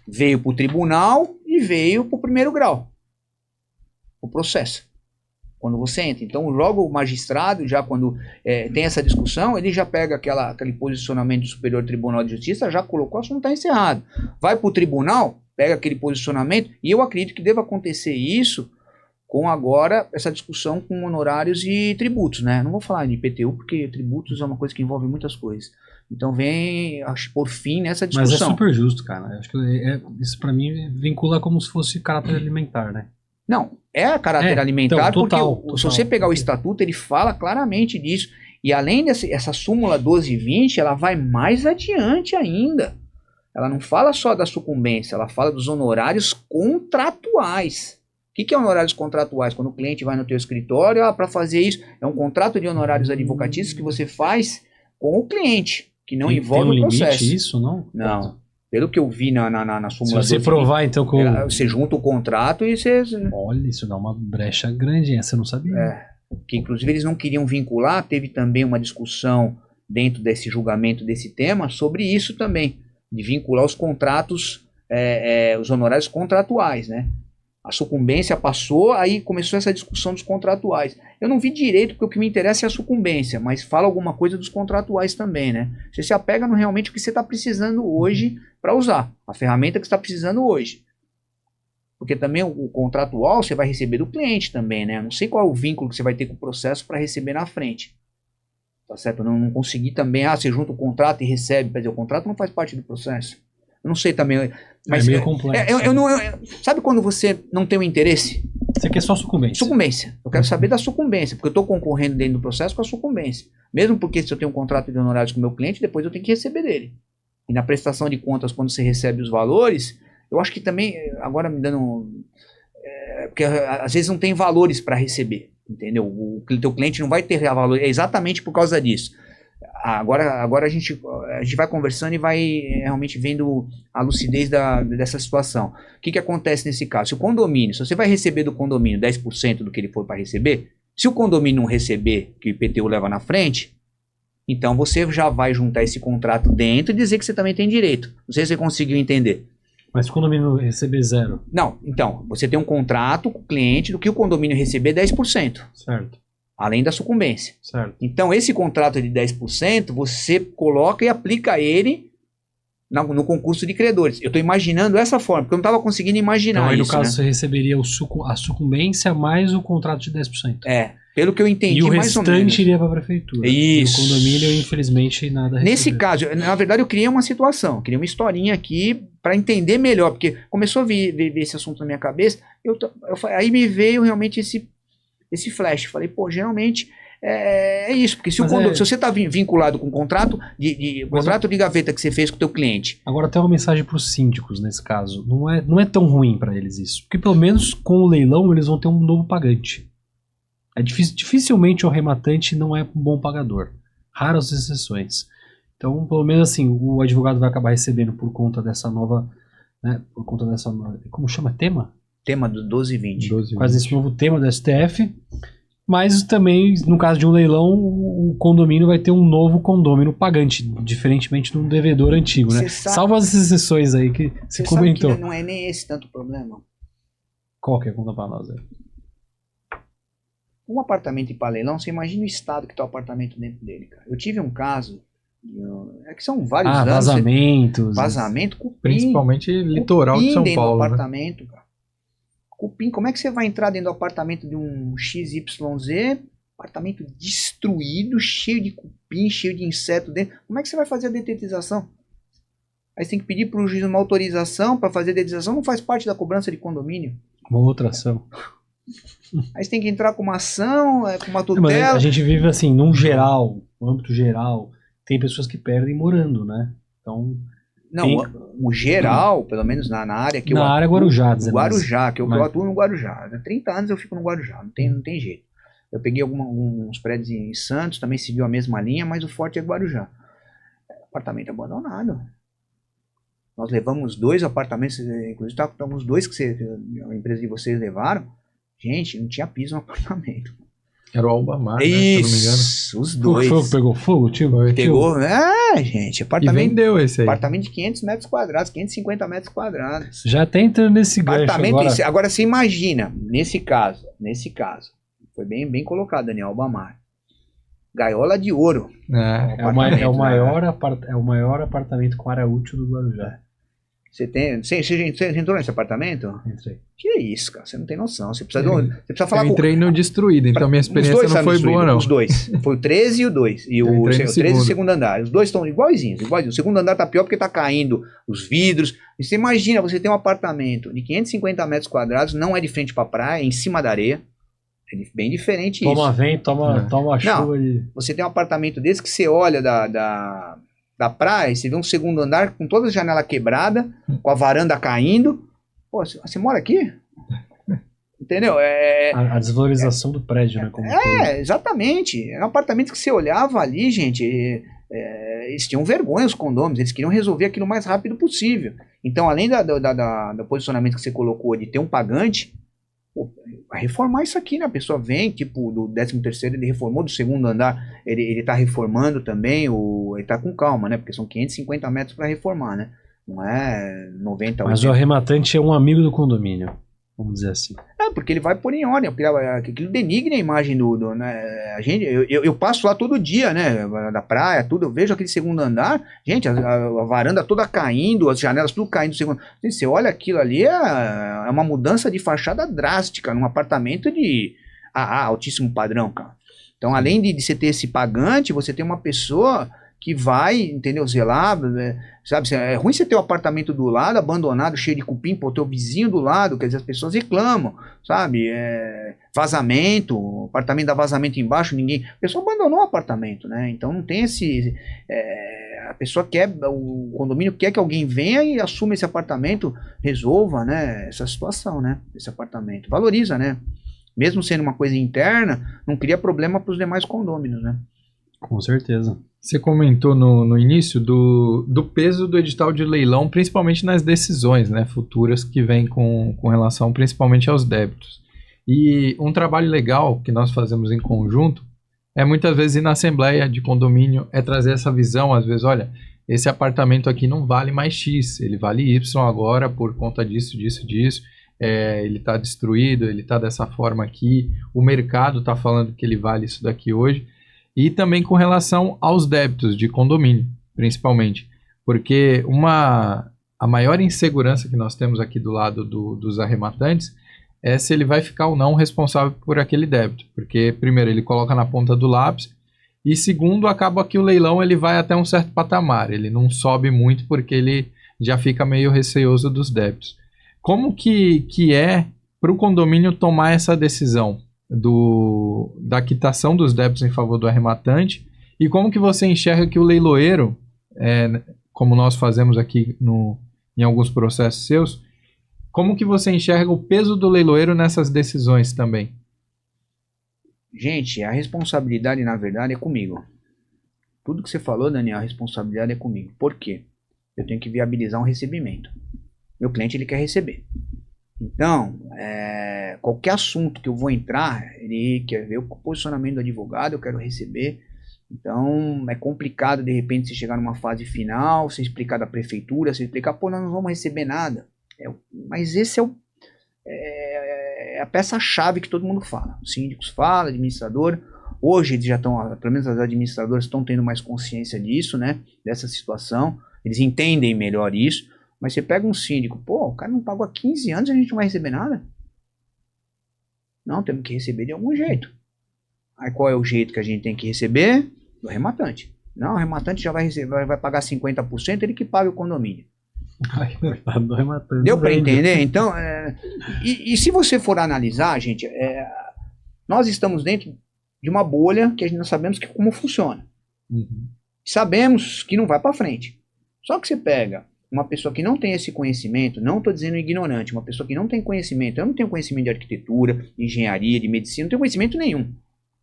Veio para o tribunal e veio para o primeiro grau. O processo. Quando você entra. Então, logo o magistrado, já quando tem essa discussão, ele já pega aquele posicionamento do Superior Tribunal de Justiça, já colocou, o assunto está encerrado. Vai para o tribunal, pega aquele posicionamento, e eu acredito que deva acontecer isso com agora essa discussão com honorários e tributos, né? Não vou falar de IPTU, porque tributos é uma coisa que envolve muitas coisas. Então vem, acho, por fim, nessa discussão. Mas é super justo, cara. Acho que isso para mim vincula como se fosse caráter alimentar, né? Não, caráter alimentar, então, total, porque se você pegar o estatuto, ele fala claramente disso. E além dessa súmula 1220, ela vai mais adiante ainda. Ela não fala só da sucumbência, ela fala dos honorários contratuais. O que é honorários contratuais? Quando o cliente vai no teu escritório, para fazer isso, é um contrato de honorários advocatícios que você faz com o cliente, que não envolve tem um o processo. limite isso, não? Não. Pelo que eu vi na súmula Se você 1220, provar, então, que você junta o contrato e você... Olha, isso dá uma brecha grande, essa eu não sabia. Que inclusive eles não queriam vincular, teve também uma discussão dentro desse julgamento desse tema sobre isso também, de vincular os contratos, os honorários contratuais, né? A sucumbência passou, aí começou essa discussão dos contratuais. Eu não vi direito, porque o que me interessa é a sucumbência, mas fala alguma coisa dos contratuais também, né? Você se apega no realmente o que você está precisando hoje para usar, a ferramenta que você está precisando hoje. Porque também o contratual você vai receber do cliente também, né? Eu não sei qual é o vínculo que você vai ter com o processo para receber na frente. Tá certo? Eu não consegui também, você junta o contrato e recebe, quer dizer, o contrato não faz parte do processo. Eu não sei também, mas... É meio complexo. Sabe quando você não tem o interesse? Você quer só sucumbência. Sucumbência. Eu quero saber da sucumbência, porque eu estou concorrendo dentro do processo com a sucumbência. Mesmo porque se eu tenho um contrato de honorários com o meu cliente, depois eu tenho que receber dele. E na prestação de contas, quando você recebe os valores, eu acho que também, agora me dando... porque às vezes não tem valores para receber, entendeu? O teu cliente não vai ter valor, é exatamente por causa disso. Agora a gente vai conversando e vai realmente vendo a lucidez dessa situação. O que acontece nesse caso? Se o condomínio, se você vai receber do condomínio 10% do que ele for para receber, se o condomínio não receber, que o IPTU leva na frente, então você já vai juntar esse contrato dentro e dizer que você também tem direito. Não sei se você conseguiu entender. Mas se o condomínio receber 0? Não, então, você tem um contrato com o cliente do que o condomínio receber 10%. Certo. Além da sucumbência. Certo. Então, esse contrato de 10%, você coloca e aplica ele no concurso de credores. Eu estou imaginando dessa forma, porque eu não estava conseguindo imaginar então, aí, isso. No caso, né? você receberia a sucumbência mais o contrato de 10%. Pelo que eu entendi, e o mais ou menos. restante iria para a prefeitura. Isso. E o condomínio, infelizmente, nada recebeu. Nesse caso, na verdade, eu criei uma situação, criei uma historinha aqui para entender melhor, porque começou a vir esse assunto na minha cabeça, aí me veio realmente esse flash. Falei, pô, geralmente é isso, porque se você está vinculado com um contrato de gaveta que você fez com o teu cliente. Agora tem uma mensagem para os síndicos nesse caso. Não é tão ruim para eles isso, porque pelo menos com o leilão eles vão ter um novo pagante. Dificilmente o rematante não é um bom pagador. Raras exceções. Então, pelo menos assim, o advogado vai acabar recebendo por conta dessa nova, né, como chama? Tema do 1220. Quase esse novo tema do STF. Mas também, no caso de um leilão, o condomínio vai ter um novo condômino pagante, diferentemente de um devedor antigo, né? Salvo as exceções aí que você comentou. Sabe que não é nem esse tanto problema. Qual que é? Conta pra nós aí. Um apartamento para leilão, você imagina o estado que está o apartamento dentro dele, cara. Eu tive um caso, que são vários anos. Vazamentos. Vazamento, cupim. Principalmente litoral de São Paulo, do apartamento, cara. Cupim, como é que você vai entrar dentro do apartamento de um XYZ, apartamento destruído, cheio de cupim, cheio de inseto dentro? Como é que você vai fazer a detetização? Aí você tem que pedir para o juiz uma autorização para fazer a detetização, não faz parte da cobrança de condomínio. Uma outra ação. Aí você tem que entrar com uma ação, com uma tutela. Mas a gente vive assim, no âmbito geral, tem pessoas que perdem morando, né? Então... Não, o geral, pelo menos na área que eu atuo... Na área Guarujá, Guarujá, que eu atuo no Guarujá. Há 30 anos eu fico no Guarujá, não tem jeito. Eu peguei uns prédios em Santos, também seguiu a mesma linha, mas o forte é Guarujá. Apartamento abandonado. Nós levamos 2 apartamentos, inclusive estamos 2 que a empresa de vocês levaram. Gente, não tinha piso no apartamento. Era o Albamar, isso, né, se eu não me engano. Os 2. Pegou fogo, tio? Pegou, gente, apartamento... E vendeu esse aí. Apartamento de 500 metros quadrados, 550 metros quadrados. Já até entrando nesse gancho agora você imagina, nesse caso, foi bem colocado, Daniel Albamar. Gaiola de ouro. É o maior apartamento com área útil do Guarujá. Você entrou nesse apartamento? Entrei. Que isso, cara, você não tem noção. Você precisa falar eu entrei no destruído, então minha experiência não foi boa, não. Os 2. Foi o 13 e o 2. E o 13 e o segundo andar. Os 2 estão iguaizinhos. O segundo andar tá pior porque tá caindo os vidros. E você imagina, você tem um apartamento de 550 metros quadrados, não é de frente pra praia, é em cima da areia. É bem diferente Toma isso. vento, toma chuva. Você tem um apartamento desse que você olha da praia, e você vê um segundo andar com toda a janela quebrada, com a varanda caindo. Pô, você mora aqui? Entendeu? A desvalorização do prédio, né? Como todo. Exatamente. Era um apartamento que você olhava ali, gente. Eles tinham vergonha, os condôminos. Eles queriam resolver aquilo o mais rápido possível. Então, além do posicionamento que você colocou de ter um pagante, pô, vai reformar isso aqui, né? A pessoa vem, tipo, do 13º, ele reformou, do segundo andar, ele tá reformando também, ele tá com calma, né? Porque são 550 metros para reformar, né? Não é 90, 80. Mas o arrematante é um amigo do condomínio, vamos dizer assim. Porque ele vai pôr em ordem, porque aquilo denigra a imagem né, a gente, eu passo lá todo dia, né, da praia, tudo, eu vejo aquele segundo andar, gente, a varanda toda caindo, as janelas tudo caindo do segundo. Você olha aquilo ali, é uma mudança de fachada drástica, num apartamento de altíssimo padrão, cara. Então, além de você ter esse pagante, você tem uma pessoa que vai, entendeu, zelar, sabe, é ruim você ter o apartamento do lado, abandonado, cheio de cupim, pô, teu vizinho do lado, quer dizer, as pessoas reclamam, sabe, vazamento, o apartamento dá vazamento embaixo, a pessoa abandonou o apartamento, né, então não tem a pessoa quer, o condomínio quer que alguém venha e assuma esse apartamento, resolva, né, essa situação, né, esse apartamento, valoriza, né, mesmo sendo uma coisa interna, não cria problema para os demais condôminos, né. Com certeza. Você comentou no início do peso do edital de leilão, principalmente nas decisões, né, futuras que vêm com relação principalmente aos débitos. E um trabalho legal que nós fazemos em conjunto é muitas vezes ir na assembleia de condomínio, é trazer essa visão, às vezes, olha, esse apartamento aqui não vale mais X, ele vale Y agora por conta disso, ele está destruído, ele está dessa forma aqui, o mercado está falando que ele vale isso daqui hoje. E também com relação aos débitos de condomínio, principalmente. Porque a maior insegurança que nós temos aqui do lado dos arrematantes é se ele vai ficar ou não responsável por aquele débito. Porque, primeiro, ele coloca na ponta do lápis, e segundo, acaba que o leilão ele vai até um certo patamar. Ele não sobe muito porque ele já fica meio receoso dos débitos. Como que é para o condomínio tomar essa decisão da quitação dos débitos em favor do arrematante, e como que você enxerga que o leiloeiro, como nós fazemos aqui em alguns processos seus, como que você enxerga o peso do leiloeiro nessas decisões também? Gente, a responsabilidade na verdade é comigo. Tudo que você falou, Daniel, a responsabilidade é comigo. Por quê? Eu tenho que viabilizar um recebimento. Meu cliente ele quer receber. Então, qualquer assunto que eu vou entrar, ele quer ver o posicionamento do advogado, eu quero receber. Então, é complicado, de repente, você chegar numa fase final, você explicar da prefeitura, você explicar, pô, nós não vamos receber nada. Mas esse é a peça-chave que todo mundo fala. Os síndicos falam, administrador. Hoje eles já estão, pelo menos as administradoras estão tendo mais consciência disso, né? Dessa situação. Eles entendem melhor isso. Mas você pega um síndico, pô, o cara não pagou há 15 anos e a gente não vai receber nada? Não, temos que receber de algum jeito. Aí qual é o jeito que a gente tem que receber? Do arrematante. Não, o arrematante já vai receber, vai pagar 50%, ele que paga o condomínio. Do arrematante. Deu para entender? Então, e se você for analisar, gente, nós estamos dentro de uma bolha que a gente não sabemos como funciona. Uhum. Sabemos que não vai para frente. Só que você pega uma pessoa que não tem esse conhecimento, não estou dizendo ignorante, uma pessoa que não tem conhecimento, eu não tenho conhecimento de arquitetura, de engenharia, de medicina, não tenho conhecimento nenhum.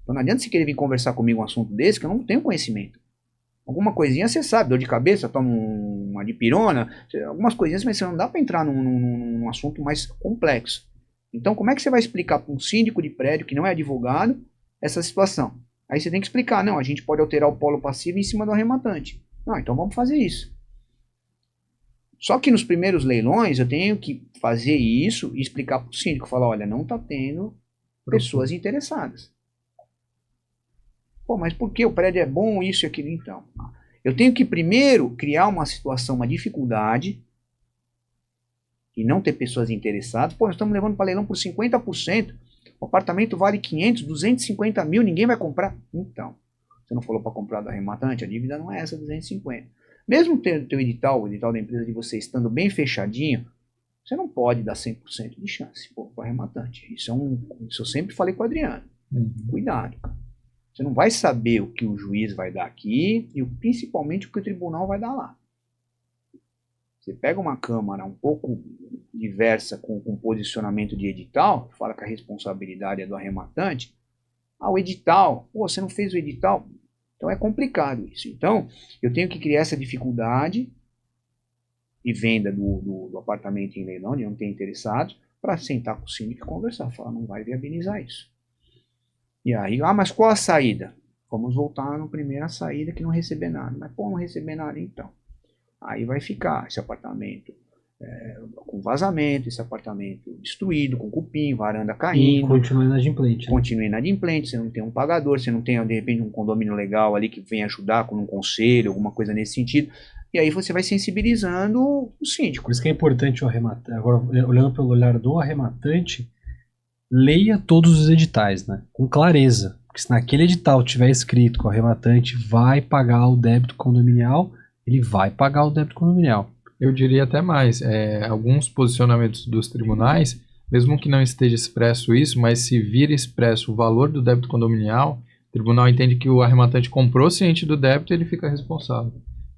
Então não adianta você querer vir conversar comigo um assunto desse que eu não tenho conhecimento. Alguma coisinha você sabe, dor de cabeça, toma uma dipirona, algumas coisinhas, mas você não dá para entrar num assunto mais complexo. Então como é que você vai explicar para um síndico de prédio que não é advogado essa situação? Aí você tem que explicar, não, a gente pode alterar o polo passivo em cima do arrematante. Não, então vamos fazer isso. Só que nos primeiros leilões eu tenho que fazer isso e explicar para o síndico, falar, olha, não está tendo pessoas interessadas. Pô, mas por que o prédio é bom, isso e aquilo então? Eu tenho que primeiro criar uma situação, uma dificuldade e não ter pessoas interessadas. Pô, nós estamos levando para leilão por 50%, o apartamento vale 500, 250 mil, ninguém vai comprar. Então, você não falou para comprar do arrematante, a dívida não é essa, 250. Mesmo tendo o edital da empresa de você estando bem fechadinho, Você não pode dar 100% de chance para o arrematante. Isso eu sempre falei com o Adriano. Cuidado, cara. Você não vai saber o que o juiz vai dar aqui e principalmente o que o tribunal vai dar lá. Você pega uma Câmara um pouco diversa com posicionamento de edital, fala que a responsabilidade é do arrematante. O edital, você não fez o edital? Então é complicado isso. Então, eu tenho que criar essa dificuldade de venda do apartamento em leilão, de não ter interessados, para sentar com o síndico e conversar. Falar, não vai viabilizar isso. E aí, mas qual a saída? Vamos voltar na primeira saída que não receber nada. Mas não receber nada então. Aí vai ficar esse apartamento com vazamento, esse apartamento destruído, com cupim, varanda caindo. E continua inadimplente. Continua inadimplente, você não tem um pagador, você não tem, de repente, um condomínio legal ali que vem ajudar com um conselho, alguma coisa nesse sentido. E aí você vai sensibilizando o síndico. Por isso que é importante o arrematante. Agora, olhando pelo olhar do arrematante, leia todos os editais, né? Com clareza. Porque se naquele edital tiver escrito que o arrematante vai pagar o débito condominial, ele vai pagar o débito condominial. Eu diria até mais, alguns posicionamentos dos tribunais, mesmo que não esteja expresso isso, mas se vir expresso o valor do débito condominial, o tribunal entende que o arrematante comprou ciente do débito e ele fica responsável.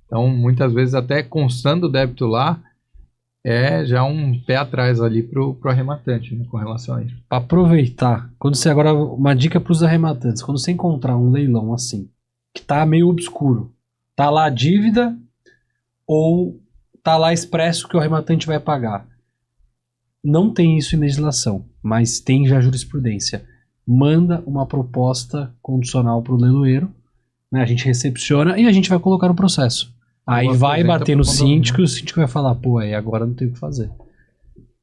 Então, muitas vezes, até constando o débito lá, já um pé atrás ali pro arrematante, né, com relação a isso. Para aproveitar, agora uma dica para os arrematantes, quando você encontrar um leilão assim, que tá meio obscuro, tá lá a dívida ou tá lá expresso que o arrematante vai pagar. Não tem isso em legislação, mas tem já jurisprudência. Manda uma proposta condicional para o leiloeiro, né? A gente recepciona e a gente vai colocar no processo. Aí vai bater no síndico e o síndico vai falar, pô, aí agora não tem o que fazer.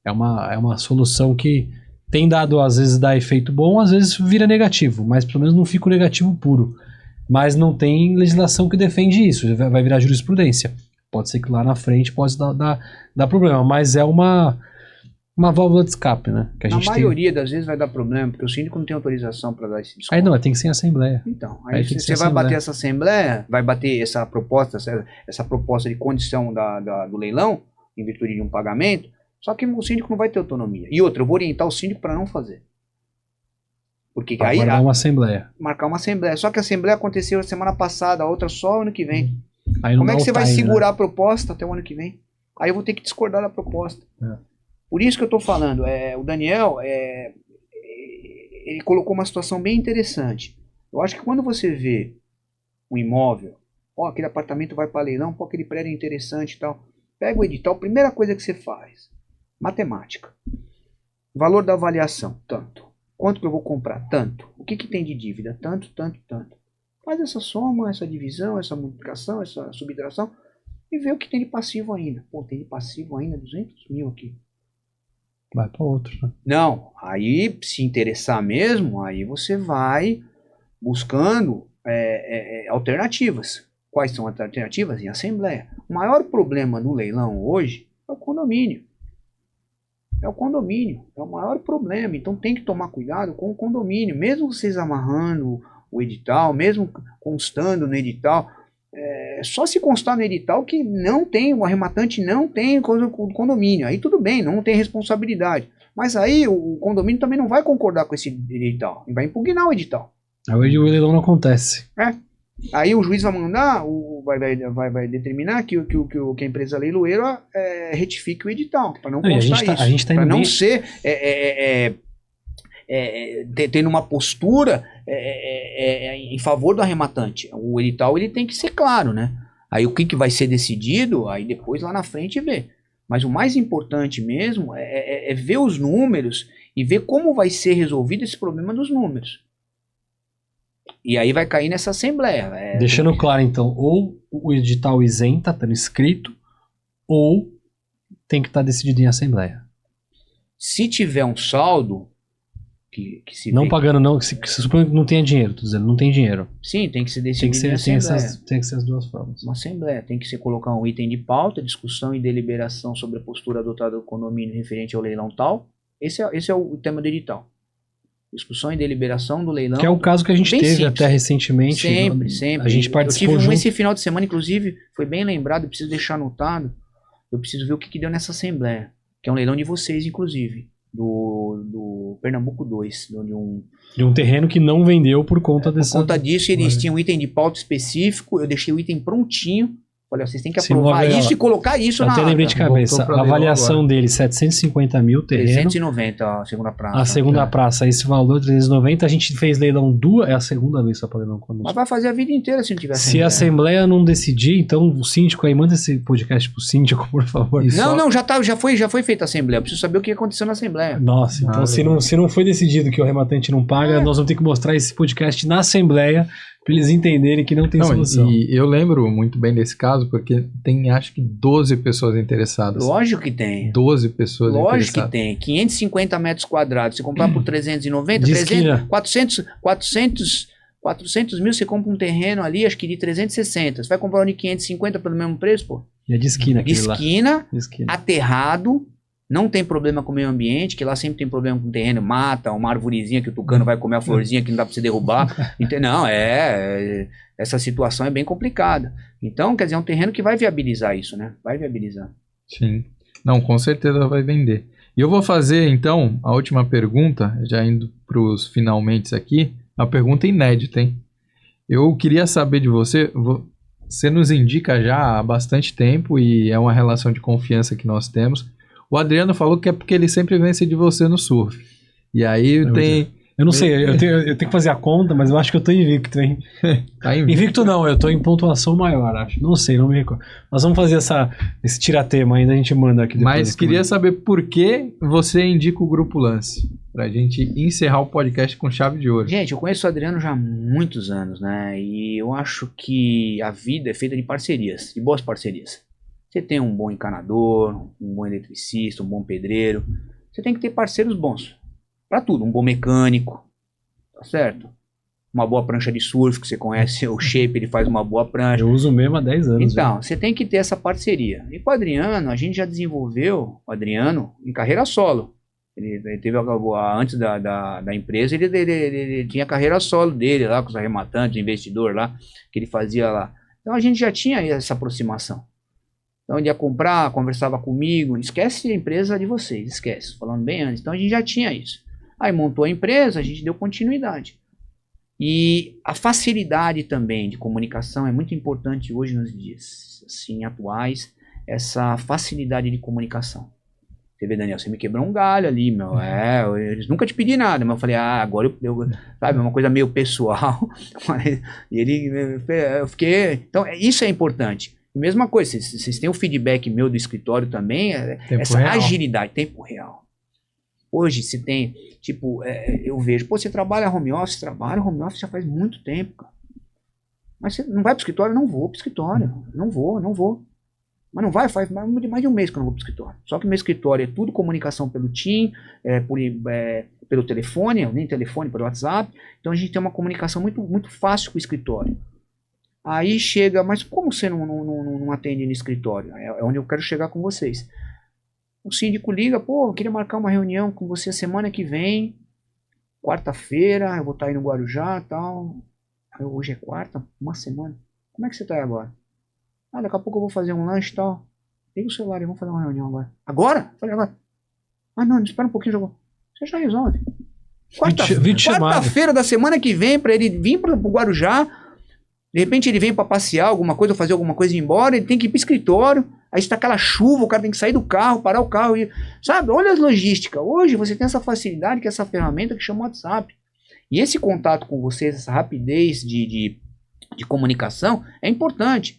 É uma solução que tem dado, às vezes dá efeito bom, às vezes vira negativo, mas pelo menos não fica o negativo puro. Mas não tem legislação que defende isso, vai virar jurisprudência. Pode ser que lá na frente pode dar problema, mas é uma válvula de escape, né? Que na maioria das vezes vai dar problema, porque o síndico não tem autorização para dar esse desconto. Aí não, tem que ser em assembleia. Então, aí você vai bater essa assembleia, vai bater essa proposta de condição do leilão, em virtude de um pagamento, só que o síndico não vai ter autonomia. E outra, eu vou orientar o síndico para não fazer. Porque aí marcar uma assembleia. Marcar uma assembleia. Só que a assembleia aconteceu semana passada, a outra só ano que vem. Aí como é que você vai segurar a proposta até o ano que vem? Aí eu vou ter que discordar da proposta. Por isso que eu estou falando, o Daniel, ele colocou uma situação bem interessante. Eu acho que quando você vê um imóvel, aquele apartamento vai para leilão, aquele prédio é interessante e tal, pega o edital, primeira coisa que você faz, matemática. Valor da avaliação, tanto. Quanto que eu vou comprar? Tanto. O que tem de dívida? Tanto, tanto, tanto. Faz essa soma, essa divisão, essa multiplicação, essa subtração e vê o que tem de passivo ainda. Pô, tem de passivo ainda 200 mil aqui. Vai para outro, né? Não, aí se interessar mesmo, aí você vai buscando alternativas. Quais são as alternativas? Em assembleia. O maior problema no leilão hoje é o condomínio. É o condomínio, é o maior problema. Então tem que tomar cuidado com o condomínio. Mesmo vocês amarrando o edital, mesmo constando no edital, só se constar no edital que não tem, o arrematante não tem coisa com o condomínio. Aí tudo bem, não tem responsabilidade. Mas aí o condomínio também não vai concordar com esse edital. E vai impugnar o edital. Aí o leilão não acontece. Aí o juiz vai mandar, vai determinar que a empresa leiloeira retifique o edital, para não constar isso. Para não ser tendo uma postura em favor do arrematante. O edital ele tem que ser claro, né? Aí o que vai ser decidido, aí depois lá na frente vê. Mas o mais importante mesmo é ver os números e ver como vai ser resolvido esse problema dos números. E aí vai cair nessa assembleia. Deixando claro, então, ou o edital isenta, estando escrito, ou tem que estar decidido em assembleia. Se tiver um saldo que se não pagando, não, que se supõe que não tenha dinheiro, tô dizendo, não tem dinheiro. Sim, tem que ser decidido em assembleia. Tem que ser as duas formas. Uma assembleia, tem que ser colocar um item de pauta, discussão e deliberação sobre a postura adotada do condomínio referente ao leilão tal. Esse é o tema do edital. Discussão e deliberação do leilão. Que é o caso que a gente teve simples. Até recentemente. Sempre. A gente participou. Eu tive esse final de semana, inclusive, foi bem lembrado, eu preciso deixar anotado. Eu preciso ver o que deu nessa assembleia. que é um leilão de vocês, inclusive, do Pernambuco 2, de um terreno que não vendeu por conta dessa... Por conta disso, eles tinham um item de pauta específico, eu deixei o item prontinho. Falei, ó, vocês têm que aprovar isso e colocar isso na ata. Até lembrei de cabeça, a avaliação dele, 750 mil terreno. 390 a segunda praça. A segunda praça, esse valor, 390, a gente fez leilão duas, é a segunda vez só para leilão conosco. Mas vai fazer a vida inteira se não tiver Se a Assembleia não decidir, então o síndico aí, manda esse podcast pro síndico, por favor. Não, já foi feita a Assembleia, eu preciso saber o que aconteceu na Assembleia. Nossa, então se não foi decidido que o rematante não paga, nós vamos ter que mostrar esse podcast na Assembleia, para eles entenderem que não tem solução. E eu lembro muito bem desse caso, porque tem acho que 12 pessoas interessadas. Lógico que tem. 12 pessoas interessadas. Lógico que tem. 550 metros quadrados, você comprar por 390, 400 mil, você compra um terreno ali, acho que de 360. Você vai comprar um de 550 pelo mesmo preço, pô? E é de esquina. De esquina, aterrado, não tem problema com o meio ambiente, que lá sempre tem problema com o terreno, mata uma arvorezinha que o tucano vai comer a florzinha que não dá pra você derrubar. Não, essa situação é bem complicada. Então, quer dizer, é um terreno que vai viabilizar isso, né? Vai viabilizar. Sim. Não, com certeza vai vender. E eu vou fazer, então, a última pergunta, já indo pros finalmente aqui, a pergunta inédita, hein? Eu queria saber de você, você nos indica já há bastante tempo e é uma relação de confiança que nós temos. O Adriano falou que é porque ele sempre vence de você no surf. E aí tem... Eu não sei, eu tenho que fazer a conta, mas eu acho que eu tô invicto, hein? Tá invicto? Invicto não, eu tô em pontuação maior, acho. Não sei, não me recordo. Nós vamos fazer esse tiratema ainda, a gente manda aqui depois. Mas queria saber por que você indica o Grupo Lance, pra gente encerrar o podcast com chave de ouro. Gente, eu conheço o Adriano já há muitos anos, né? E eu acho que a vida é feita de parcerias, de boas parcerias. Você tem um bom encanador, um bom eletricista, um bom pedreiro. Você tem que ter parceiros bons. Para tudo. Um bom mecânico. Tá certo? Uma boa prancha de surf, que você conhece o Shape, ele faz uma boa prancha. Eu uso mesmo há 10 anos. Então, você tem que ter essa parceria. E com o Adriano, a gente já desenvolveu o Adriano em carreira solo. Ele teve, antes da empresa, ele tinha a carreira solo dele lá, com os arrematantes, investidor lá, que ele fazia lá. Então a gente já tinha essa aproximação. Então ele ia comprar, conversava comigo, esquece a empresa de vocês, esquece, falando bem antes. Então a gente já tinha isso. Aí montou a empresa, a gente deu continuidade. E a facilidade também de comunicação é muito importante hoje nos dias assim, atuais, essa facilidade de comunicação. Você vê, Daniel, você me quebrou um galho ali, meu. Eles nunca te pedi nada, mas eu falei, agora eu sabe, uma coisa meio pessoal. E eu fiquei. Então, isso é importante. Mesma coisa, vocês têm o feedback meu do escritório também, essa real. Agilidade, tempo real. Hoje se tem, tipo, eu vejo, você trabalha home office? Trabalha home office já faz muito tempo, cara. Mas você não vai pro escritório? Não vou pro escritório, não vou. Mas não vai, faz mais de um mês que eu não vou pro escritório. Só que meu escritório é tudo comunicação pelo Team, pelo telefone, nem telefone, pelo WhatsApp. Então a gente tem uma comunicação muito, muito fácil com o escritório. Aí chega, mas como você não atende no escritório? É onde eu quero chegar com vocês. O síndico liga, eu queria marcar uma reunião com você semana que vem, quarta-feira, eu vou estar aí no Guarujá e tal. Hoje é quarta, uma semana. Como é que você está aí agora? Daqui a pouco eu vou fazer um lanche e tal. Liga o celular e vamos fazer uma reunião agora. Agora? Falei agora. Não, espera um pouquinho, você já resolve. Quarta-feira da semana que vem, para ele vir para o Guarujá. De repente ele vem para passear alguma coisa, ou fazer alguma coisa e ir embora, ele tem que ir para o escritório, aí está aquela chuva, o cara tem que sair do carro, parar o carro e... Sabe, olha as logísticas. Hoje você tem essa facilidade, que é essa ferramenta que chama WhatsApp. E esse contato com vocês, essa rapidez de comunicação é importante.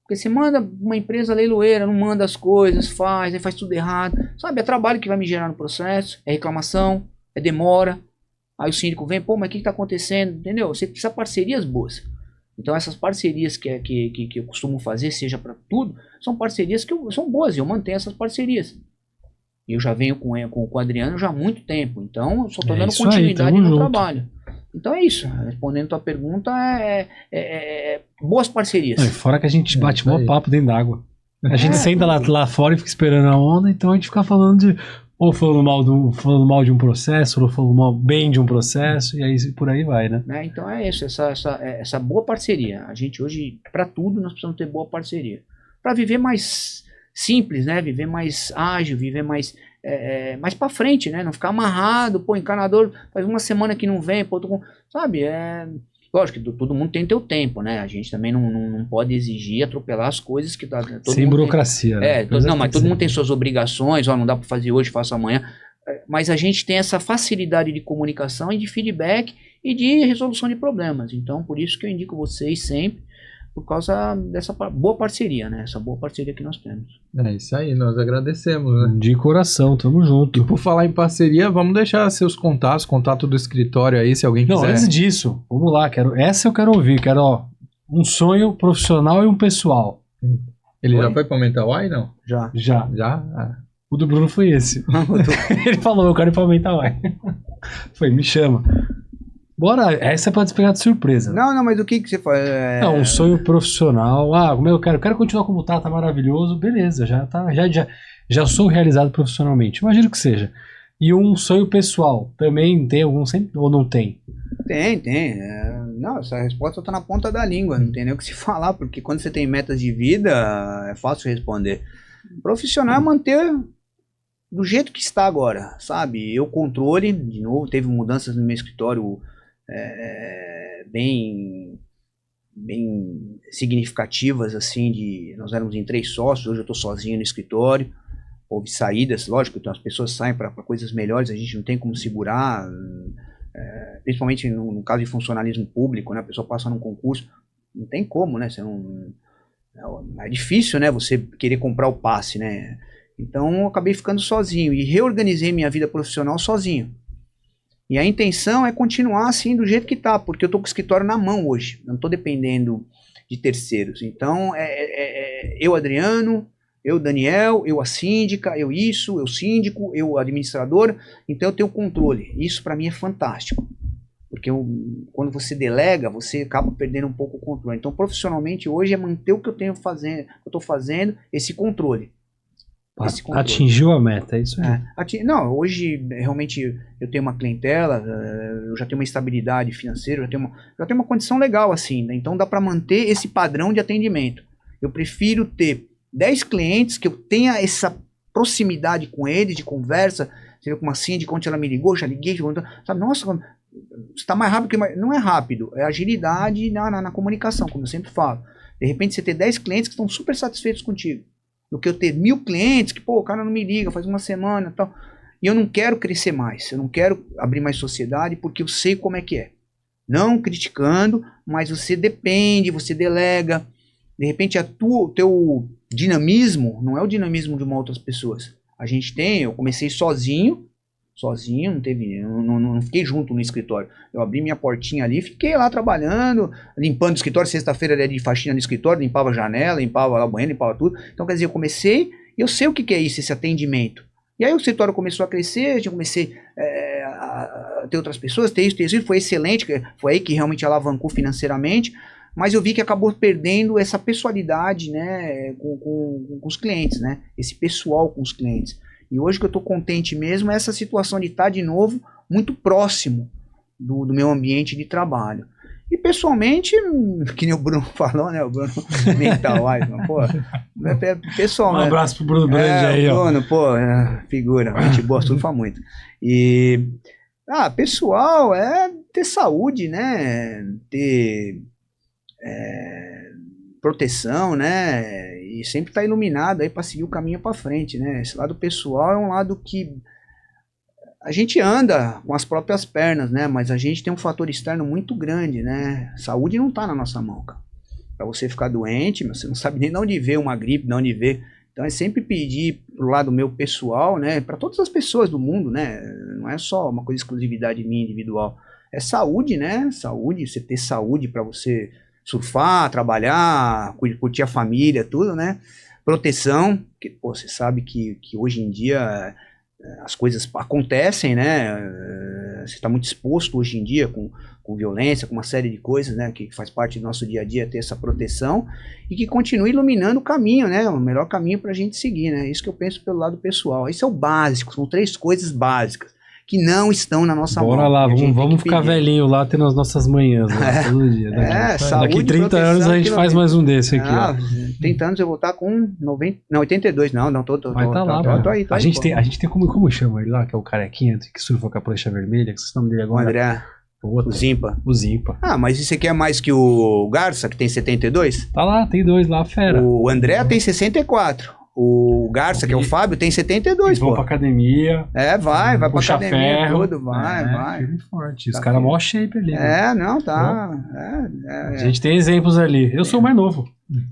Porque você manda uma empresa leiloeira, não manda as coisas, aí faz tudo errado. Sabe, é trabalho que vai me gerar no processo, é reclamação, é demora. Aí o síndico vem, mas o que está acontecendo? Entendeu? Você precisa de parcerias boas. Então essas parcerias que eu costumo fazer, seja para tudo, são parcerias que são boas e eu mantenho essas parcerias. Eu já venho com o Adriano já há muito tempo, então eu só estou dando continuidade no trabalho. Então é isso, respondendo a tua pergunta, boas parcerias. Fora que a gente bate mó papo dentro d'água. A gente senta lá fora e fica esperando a onda, então a gente fica falando ou falando mal de um processo, ou falando bem de um processo, e aí por aí vai, né? Então é isso, essa boa parceria. A gente hoje, para tudo, nós precisamos ter boa parceria. Para viver mais simples, né? Viver mais ágil, viver mais para frente, né? Não ficar amarrado, pô, encanador faz uma semana que não vem, pô, sabe? Lógico que todo mundo tem teu tempo, né? A gente também não pode exigir atropelar as coisas que tá. Sem burocracia, né? Mas todo mundo tem suas obrigações, não dá para fazer hoje, faço amanhã. Mas a gente tem essa facilidade de comunicação e de feedback e de resolução de problemas. Então, por isso que eu indico vocês sempre, por causa dessa boa parceria, né? Essa boa parceria que nós temos. É isso aí, nós agradecemos, né? De coração, tamo junto. E por falar em parceria, vamos deixar seus contatos, contato do escritório aí, se alguém quiser. Não, antes disso, vamos lá, essa eu quero ouvir, um sonho profissional e um pessoal. Ele já foi pra Mentawai, não? Já. Já? O do Bruno foi esse. Ele falou, eu quero ir pra Mentawai. Foi, me chama. Bora, essa pode pegar de surpresa. Não, mas o que você faz? Não, um sonho profissional. Como eu quero continuar como tá maravilhoso. Beleza, já sou realizado profissionalmente. Imagino que seja. E um sonho pessoal, também tem algum sempre ou não tem? Tem. Não, essa resposta tá na ponta da língua, não tem nem o que se falar, porque quando você tem metas de vida, é fácil responder. Profissional é manter do jeito que está agora, sabe? Eu controle, de novo, teve mudanças no meu escritório bem significativas, assim, nós éramos em 3 sócios, hoje eu estou sozinho no escritório, houve saídas, lógico, então as pessoas saem para coisas melhores, a gente não tem como segurar, principalmente no caso de funcionalismo público, né? A pessoa passa num concurso, não tem como, né? É difícil, né? Você querer comprar o passe, né? Então eu acabei ficando sozinho e reorganizei minha vida profissional sozinho. E a intenção é continuar assim do jeito que tá, porque eu tô com o escritório na mão hoje, não tô dependendo de terceiros. Então eu, Adriano, eu, Daniel, eu, a síndica, eu síndico, eu, administrador, então eu tenho controle. Isso para mim é fantástico, porque quando você delega, você acaba perdendo um pouco o controle. Então profissionalmente hoje é manter o que eu tô fazendo, esse controle. Atingiu a meta, é isso aí. Não, hoje realmente eu tenho uma clientela, eu já tenho uma estabilidade financeira, já tenho uma condição legal assim, né? Então dá para manter esse padrão de atendimento. Eu prefiro ter 10 clientes que eu tenha essa proximidade com eles, de conversa, você vê com uma síndica, ontem ela me ligou, já liguei, sabe, nossa, você está mais rápido que... Não é rápido, é agilidade na comunicação, como eu sempre falo. De repente você ter 10 clientes que estão super satisfeitos contigo, do que eu ter 1000 clientes que, o cara não me liga, faz uma semana e tal. E eu não quero crescer mais, eu não quero abrir mais sociedade, porque eu sei como é que é. Não criticando, mas você depende, você delega. De repente o teu dinamismo não é o dinamismo de uma outras pessoas. Eu comecei sozinho, não fiquei junto no escritório. Eu abri minha portinha ali, fiquei lá trabalhando, limpando o escritório. Sexta-feira era de faxina no escritório, limpava a janela, limpava lá o banheiro, limpava tudo. Então, quer dizer, eu comecei, eu sei o que é isso, esse atendimento. E aí o escritório começou a crescer, eu comecei a ter outras pessoas, ter isso, foi excelente, foi aí que realmente alavancou financeiramente, mas eu vi que acabou perdendo essa pessoalidade, né, com os clientes, né, esse pessoal com os clientes. E hoje que eu estou contente mesmo é essa situação de estar de novo muito próximo do meu ambiente de trabalho. E pessoalmente, que nem o Bruno falou, né? O Bruno Mentawai, pessoal, um abraço pro Bruno Brandi aí, ó. Bruno, figura, gente boa, surfa muito. E, pessoal, é ter saúde, né? Ter proteção, né? E sempre estar iluminado aí para seguir o caminho para frente, né? Esse lado pessoal é um lado que a gente anda com as próprias pernas, né? Mas a gente tem um fator externo muito grande, né? Saúde não tá na nossa mão, cara. Para você ficar doente, você não sabe nem de onde ver uma gripe, de onde ver. Então é sempre pedir pro lado meu pessoal, né? Para todas as pessoas do mundo, né? Não é só uma coisa exclusividade minha individual. É saúde, né? Saúde, você ter saúde para você surfar, trabalhar, curtir a família, tudo, né? Proteção, porque você sabe que hoje em dia as coisas acontecem, né? Você está muito exposto hoje em dia com violência, com uma série de coisas, né? Que faz parte do nosso dia a dia ter essa proteção e que continue iluminando o caminho, né? O melhor caminho para a gente seguir, né? Isso que eu penso pelo lado pessoal. Isso é o básico, são 3 coisas básicas que não estão na nossa mão. Bora lá, A gente tem vamos que ficar pedir. velhinho lá, tendo as nossas manhãs lá, todo dia. saúde, Daqui 30 anos a gente faz mais um desse aqui, ó. 30 anos eu vou estar com 90, não, 82, não, tô Vai tá lá, tô mano. aí, A gente tem como chama ele lá, que é o carequinha que surfa com a prancha vermelha, que é o nome dele o agora? André, o Zimpa. O Zimpa. Ah, mas isso aqui é mais que o Garça, que tem 72? Tá lá, tem 2 lá, fera. O André tem 64. O Garça, que é o Fábio, tem 72, Eles vão pô. pra academia. Vai pra puxa academia, ferro. tudo, vai. Firme e forte. Os Tá caras firme. mó shape ali. né? Não, tá. A gente tem exemplos ali. Eu sou o mais novo.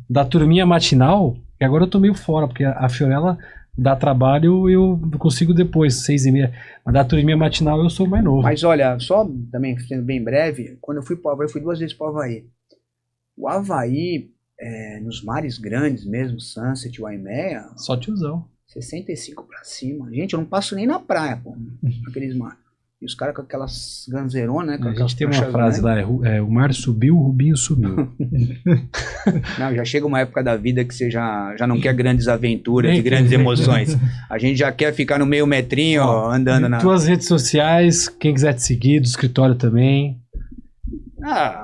Da turminha matinal, que agora eu tô meio fora, porque a Fiorella dá trabalho e eu consigo depois, 6h30. Mas da turminha matinal eu sou o mais novo. Mas olha, só também sendo bem breve, quando eu fui pro Havaí, eu fui 2 vezes pro Havaí. O Havaí, nos mares grandes mesmo, Sunset, Waimea, Só tiozão. 65 pra cima. Gente, eu não passo nem na praia, pô, aqueles mares. E os caras com aquelas ganzeironas, né? Com A aquelas gente tem uma pranchas frase grandes. lá, o mar subiu, o Rubinho sumiu. Não, já chega uma época da vida que você já não quer grandes aventuras Nem e grandes quer. emoções. A gente já quer ficar no meio metrinho, ó, andando na... Tuas redes sociais, quem quiser te seguir, do escritório também.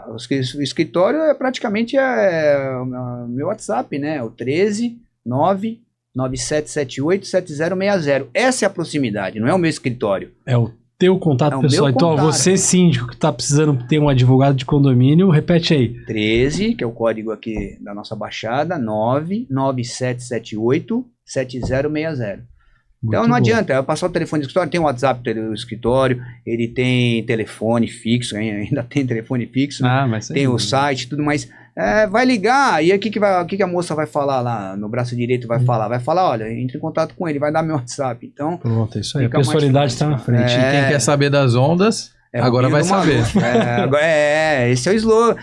O escritório é praticamente o meu WhatsApp, né? O 13 99778 7060. Essa é a proximidade, não é o meu escritório. É o teu contato É o pessoal. meu Então, ó, contato. você síndico que tá precisando ter um advogado de condomínio, repete aí. 13, que é o código aqui da nossa baixada, 99778 7060. Então Muito não bom. adianta, eu passar o telefone do escritório, tem o WhatsApp do escritório, ele tem telefone fixo, ainda tem telefone fixo, Ah, mas tem o site, tudo mais. Vai ligar, e aí o que a moça vai falar lá no braço direito? Vai falar, olha, entre em contato com ele, vai dar meu WhatsApp. Então, Pronto, é isso aí. A Fica mais personalidade fácil. tá na frente. E quem quer saber das ondas, agora vai Rubinho do saber. Maluco. Esse é o slogan.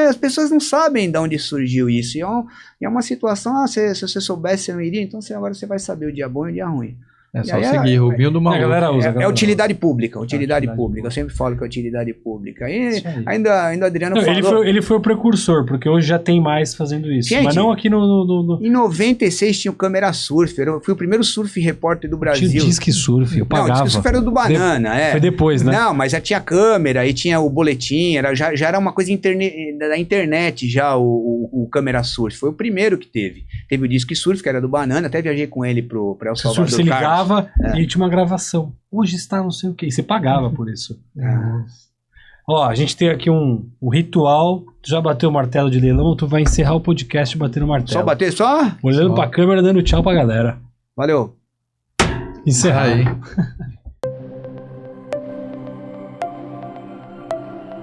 As pessoas não sabem de onde surgiu isso. E é uma situação, se você soubesse, você não iria, então agora você vai saber o dia bom e o dia ruim. É só E aí, seguir Rubinho do A Maluco. galera usa. a É galera utilidade pública, utilidade utilidade pública. Eu sempre falo que é utilidade pública. E Isso aí. ainda o Adriano Não, falou... ele foi o precursor, porque hoje já tem mais fazendo isso. Gente, mas não aqui no Em 96 tinha o câmera surfer. Eu fui o primeiro surf repórter do Brasil. Tinha disque surf, eu Não, o pagava. disque surf era do Banana, Foi depois, né? Não, mas já tinha câmera, aí tinha o boletim, já era uma coisa da internet já, o câmera surf. Foi o primeiro que teve. Teve o disque surf, que era do Banana, até viajei com ele pro El O Salvador. surf você Carlos. ligava e tinha uma gravação. Hoje está não sei o que. E você pagava por isso. Ó, a gente tem aqui um ritual. Tu já bateu o martelo de leilão ou tu vai encerrar o podcast batendo o martelo? Só bater, só? Olhando Só. pra câmera, dando tchau pra galera. Valeu. Encerrar Aí.